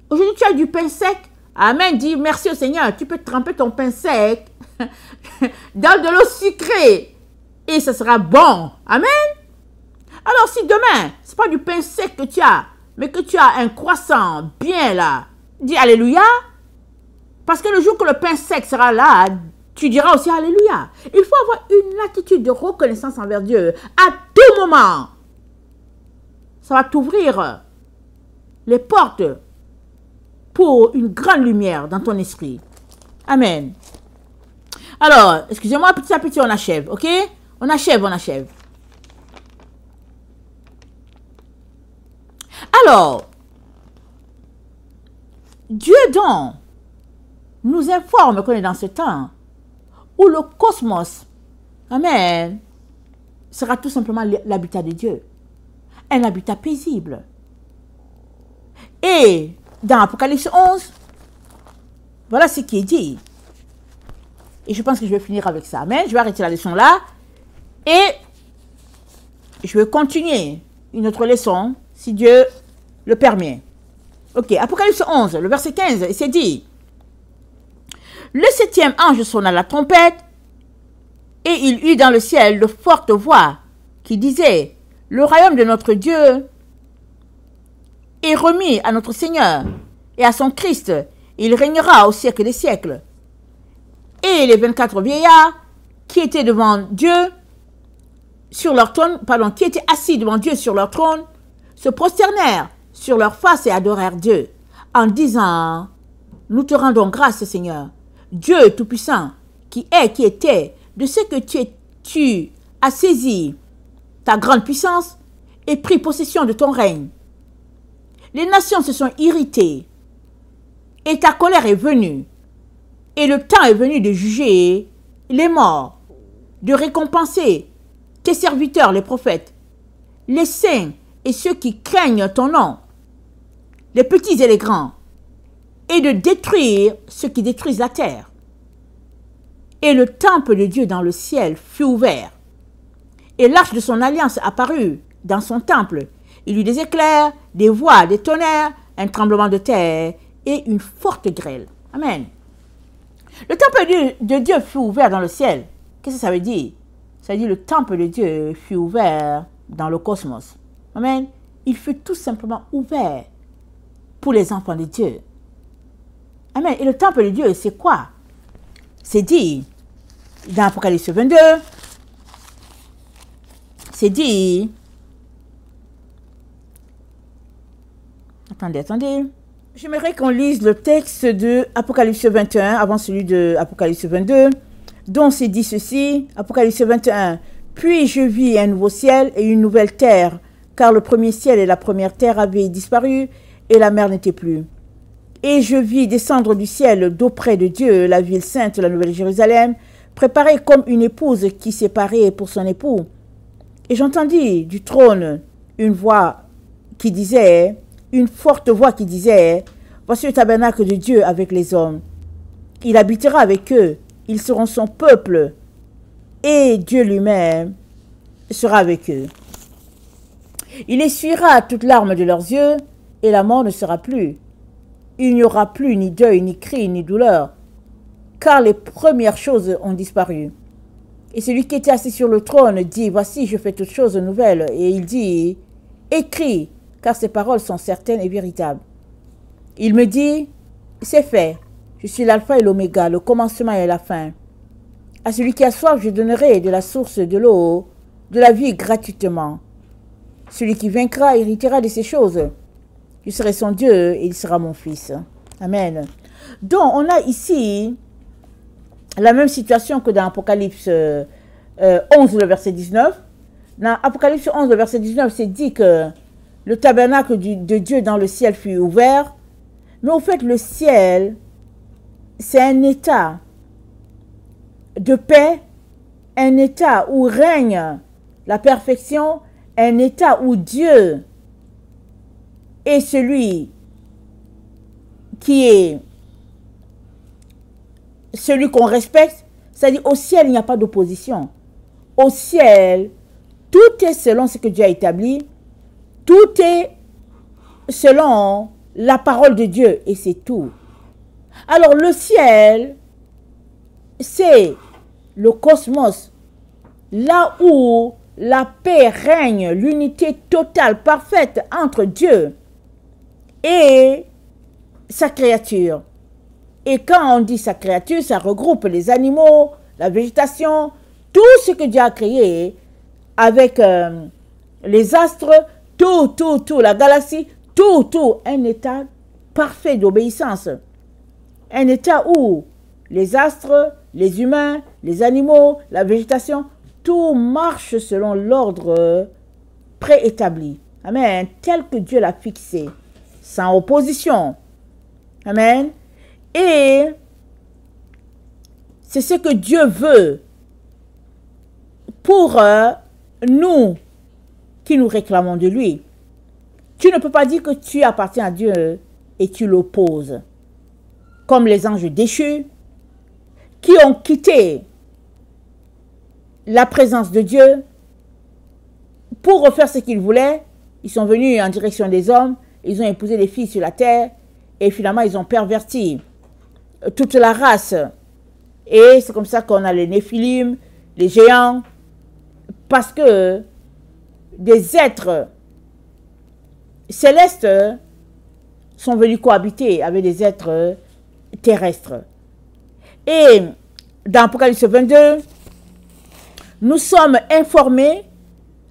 Aujourd'hui, tu as du pain sec. Amen. Dis merci au Seigneur. Tu peux tremper ton pain sec dans de l'eau sucrée. Et ça sera bon. Amen. Alors si demain, ce n'est pas du pain sec que tu as, mais que tu as un croissant bien là, dis Alléluia. Parce que le jour que le pain sec sera là, tu diras aussi Alléluia. Il faut avoir une attitude de reconnaissance envers Dieu à tout moment. Ça va t'ouvrir les portes pour une grande lumière dans ton esprit. Amen. Alors, excusez-moi, petit à petit, on achève, ok? On achève. Alors, Dieu donc nous informe qu'on est dans ce temps où le cosmos, amen, sera tout simplement l'habitat de Dieu. Un habitat paisible. Et dans Apocalypse 11, voilà ce qui est dit. Et je pense que je vais finir avec ça. Amen. Je vais arrêter la leçon là. Et je vais continuer une autre leçon, si Dieu le permet. Ok, Apocalypse 11, le verset 15, il s'est dit, le 7e ange sonna la trompette, et il eut dans le ciel de fortes voix qui disaient, le royaume de notre Dieu est remis à notre Seigneur et à son Christ, et il régnera au siècle des siècles. Et les 24 vieillards qui étaient devant Dieu sur leur trône, qui étaient assis devant Dieu sur leur trône, se prosternèrent sur leur face et adorèrent Dieu, en disant, nous te rendons grâce, Seigneur, Dieu Tout-Puissant, qui était, de ce que tu as saisi ta grande puissance et pris possession de ton règne. Les nations se sont irritées, et ta colère est venue, et le temps est venu de juger les morts, de récompenser tes serviteurs, les prophètes, les saints et ceux qui craignent ton nom, les petits et les grands, et de détruire ceux qui détruisent la terre. Et le temple de Dieu dans le ciel fut ouvert, et l'arche de son alliance apparut dans son temple. Il eut des éclairs, des voix, des tonnerres, un tremblement de terre et une forte grêle. Amen. Le temple de Dieu fut ouvert dans le ciel. Qu'est-ce que ça veut dire? Ça veut dire le temple de Dieu fut ouvert dans le cosmos. Amen. Il fut tout simplement ouvert pour les enfants de Dieu. Amen. Et le temple de Dieu, c'est quoi? C'est dit dans Apocalypse 22. C'est dit... Attendez. J'aimerais qu'on lise le texte de Apocalypse 21 avant celui de Apocalypse 22, dont c'est dit ceci, Apocalypse 21. Puis je vis un nouveau ciel et une nouvelle terre, car le premier ciel et la première terre avaient disparu et la mer n'était plus. Et je vis descendre du ciel d'auprès de Dieu la ville sainte, la nouvelle Jérusalem, préparée comme une épouse qui s'est parée pour son époux. Et j'entendis du trône une forte voix qui disait, voici le tabernacle de Dieu avec les hommes. Il habitera avec eux. Ils seront son peuple. Et Dieu lui-même sera avec eux. Il essuiera toute larme de leurs yeux et la mort ne sera plus. Il n'y aura plus ni deuil, ni cri, ni douleur, car les premières choses ont disparu. Et celui qui était assis sur le trône dit, voici, je fais toutes choses nouvelles. Et il dit, écris, car ces paroles sont certaines et véritables. Il me dit, c'est fait. Je suis l'alpha et l'oméga, le commencement et la fin. À celui qui a soif, je donnerai de la source de l'eau, de la vie gratuitement. Celui qui vaincra héritera de ces choses. Je serai son Dieu et il sera mon fils. Amen. Donc, on a ici la même situation que dans Apocalypse 11, le verset 19. Dans Apocalypse 11, le verset 19, c'est dit que le tabernacle de Dieu dans le ciel fut ouvert. Mais au fait, le ciel, c'est un état de paix, un état où règne la perfection, un état où Dieu est celui qui est celui qu'on respecte. C'est-à-dire au ciel, il n'y a pas d'opposition. Au ciel, tout est selon ce que Dieu a établi. Tout est selon la parole de Dieu et c'est tout. Alors le ciel, c'est le cosmos, là où la paix règne, l'unité totale, parfaite entre Dieu et sa créature. Et quand on dit sa créature, ça regroupe les animaux, la végétation, tout ce que Dieu a créé avec les astres, tout, la galaxie, tout, un état parfait d'obéissance. Un état où les astres, les humains, les animaux, la végétation, tout marche selon l'ordre préétabli. Amen. Tel que Dieu l'a fixé, sans opposition. Amen. Et c'est ce que Dieu veut pour nous qui nous réclamons de lui. Tu ne peux pas dire que tu appartiens à Dieu et tu l'opposes. Comme les anges déchus qui ont quitté la présence de Dieu pour refaire ce qu'ils voulaient. Ils sont venus en direction des hommes, ils ont épousé des filles sur la terre et finalement ils ont perverti toute la race. Et c'est comme ça qu'on a les Néphilim, les géants, parce que des êtres célestes sont venus cohabiter avec des êtres terrestres. Et dans Apocalypse 22, nous sommes informés,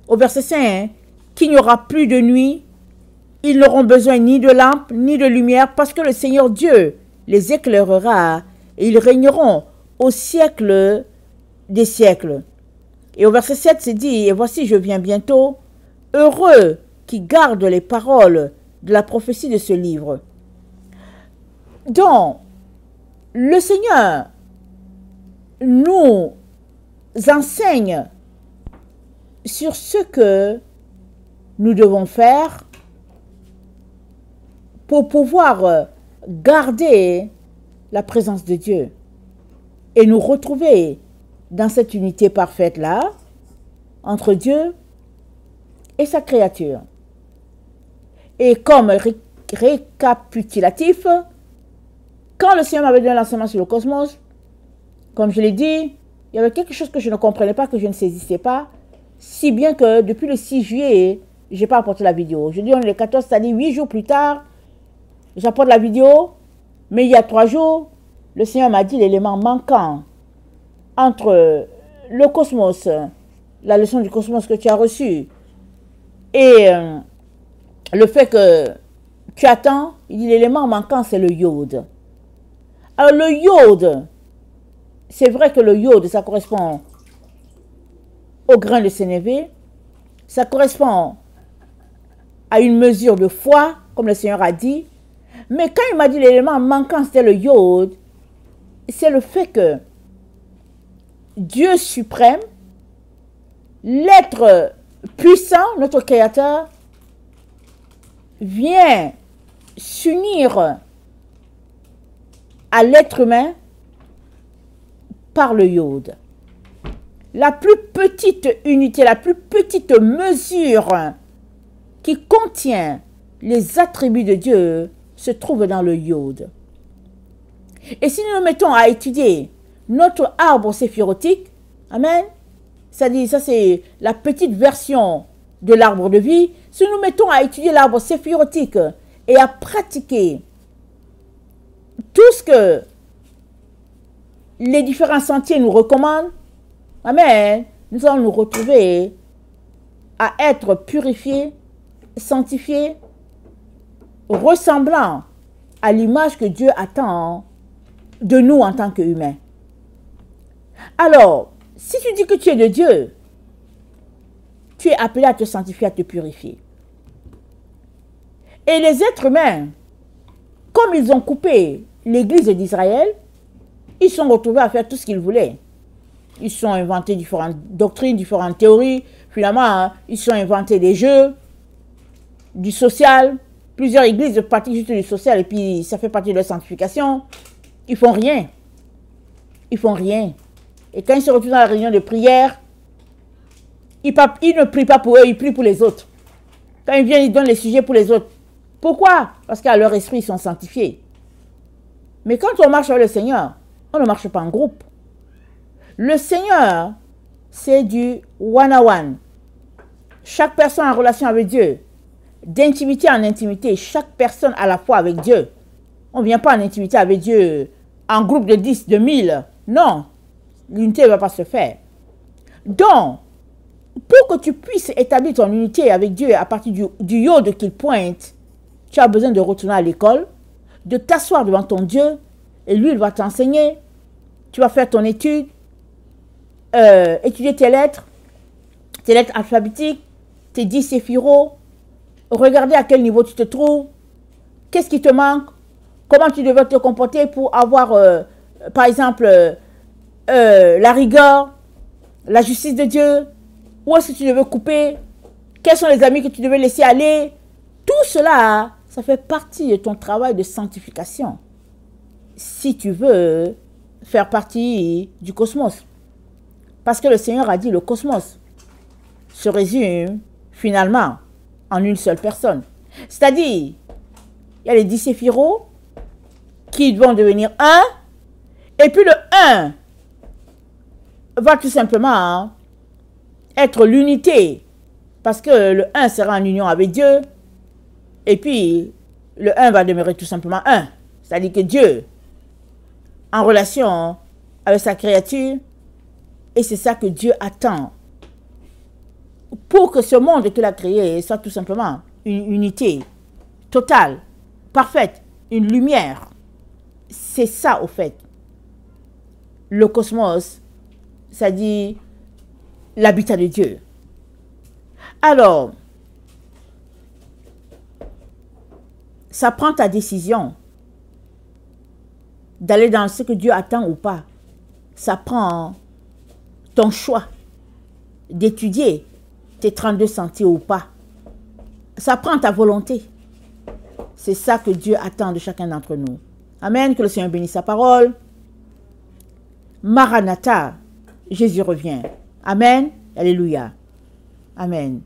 au verset 5, qu'il n'y aura plus de nuit. Ils n'auront besoin ni de lampe, ni de lumière, parce que le Seigneur Dieu les éclairera et ils régneront au siècle des siècles. Et au verset 7, c'est dit, et voici, je viens bientôt, heureux qui gardent les paroles de la prophétie de ce livre. Donc, le Seigneur nous enseigne sur ce que nous devons faire pour pouvoir garder la présence de Dieu et nous retrouver dans cette unité parfaite-là entre Dieu et sa créature. Et comme récapitulatif, quand le Seigneur m'avait donné l'enseignement sur le cosmos, comme je l'ai dit, il y avait quelque chose que je ne comprenais pas, que je ne saisissais pas, si bien que depuis le 6 juillet, je n'ai pas apporté la vidéo. Je dis on est le 14, c'est-à-dire 8 jours plus tard, j'apporte la vidéo, mais il y a 3 jours, le Seigneur m'a dit l'élément manquant entre le cosmos, la leçon du cosmos que tu as reçue, et le fait que tu attends, il dit l'élément manquant, c'est le iode. Alors le iode, c'est vrai que le iode, ça correspond au grain de sénévé, ça correspond à une mesure de foi, comme le Seigneur a dit, mais quand il m'a dit l'élément manquant, c'était le iode, c'est le fait que Dieu suprême, l'être puissant, notre Créateur, vient s'unir à l'être humain par le iode. La plus petite unité, la plus petite mesure qui contient les attributs de Dieu se trouve dans le iode. Et si nous nous mettons à étudier notre arbre séphirotique, amen, c'est-à-dire ça c'est la petite version de l'arbre de vie, si nous nous mettons à étudier l'arbre séphirotique et à pratiquer tout ce que les différents sentiers nous recommandent, amen, nous allons nous retrouver à être purifiés, sanctifiés, ressemblant à l'image que Dieu attend de nous en tant qu'humains. Alors, si tu dis que tu es de Dieu, tu es appelé à te sanctifier, à te purifier. Et les êtres humains, comme ils ont coupé l'église d'Israël, ils sont retrouvés à faire tout ce qu'ils voulaient. Ils se sont inventés différentes doctrines, différentes théories. Finalement, ils se sont inventés des jeux, du social. Plusieurs églises pratiquent juste du social et puis ça fait partie de leur sanctification. Ils font rien. Ils font rien. Et quand ils se retrouvent dans la réunion de prière, ils ne prient pas pour eux, ils prient pour les autres. Quand ils viennent, ils donnent les sujets pour les autres. Pourquoi? Parce qu'à leur esprit, ils sont sanctifiés. Mais quand on marche avec le Seigneur, on ne marche pas en groupe. Le Seigneur, c'est du one-on-one. Chaque personne en relation avec Dieu. D'intimité en intimité. Chaque personne à la fois avec Dieu. On ne vient pas en intimité avec Dieu en groupe de 10, de 1000. Non. L'unité ne va pas se faire. Donc, pour que tu puisses établir ton unité avec Dieu à partir du iode qu'il pointe, tu as besoin de retourner à l'école, de t'asseoir devant ton Dieu, et lui, il va t'enseigner. Tu vas faire ton étude, étudier tes lettres alphabétiques, tes 10 séphiros, regarder à quel niveau tu te trouves, qu'est-ce qui te manque, comment tu devrais te comporter pour avoir, par exemple, la rigueur, la justice de Dieu, où est-ce que tu devais couper, quels sont les amis que tu devais laisser aller. Tout cela, ça fait partie de ton travail de sanctification. Si tu veux faire partie du cosmos. Parce que le Seigneur a dit le cosmos se résume finalement en une seule personne. C'est-à-dire, il y a les 10 séphiros qui vont devenir un, et puis le 1 va tout simplement être l'unité, parce que le 1 sera en union avec Dieu, et puis le 1 va demeurer tout simplement 1. C'est-à-dire que Dieu, en relation avec sa créature, et c'est ça que Dieu attend, pour que ce monde qu'il a créé soit tout simplement une unité totale, parfaite, une lumière. C'est ça au fait. Le cosmos, ça dit l'habitat de Dieu. Alors, ça prend ta décision d'aller dans ce que Dieu attend ou pas. Ça prend ton choix d'étudier tes 32 sentiers ou pas. Ça prend ta volonté. C'est ça que Dieu attend de chacun d'entre nous. Amen. Que le Seigneur bénisse sa parole. Maranatha, Jésus revient. Amen. Alléluia. Amen.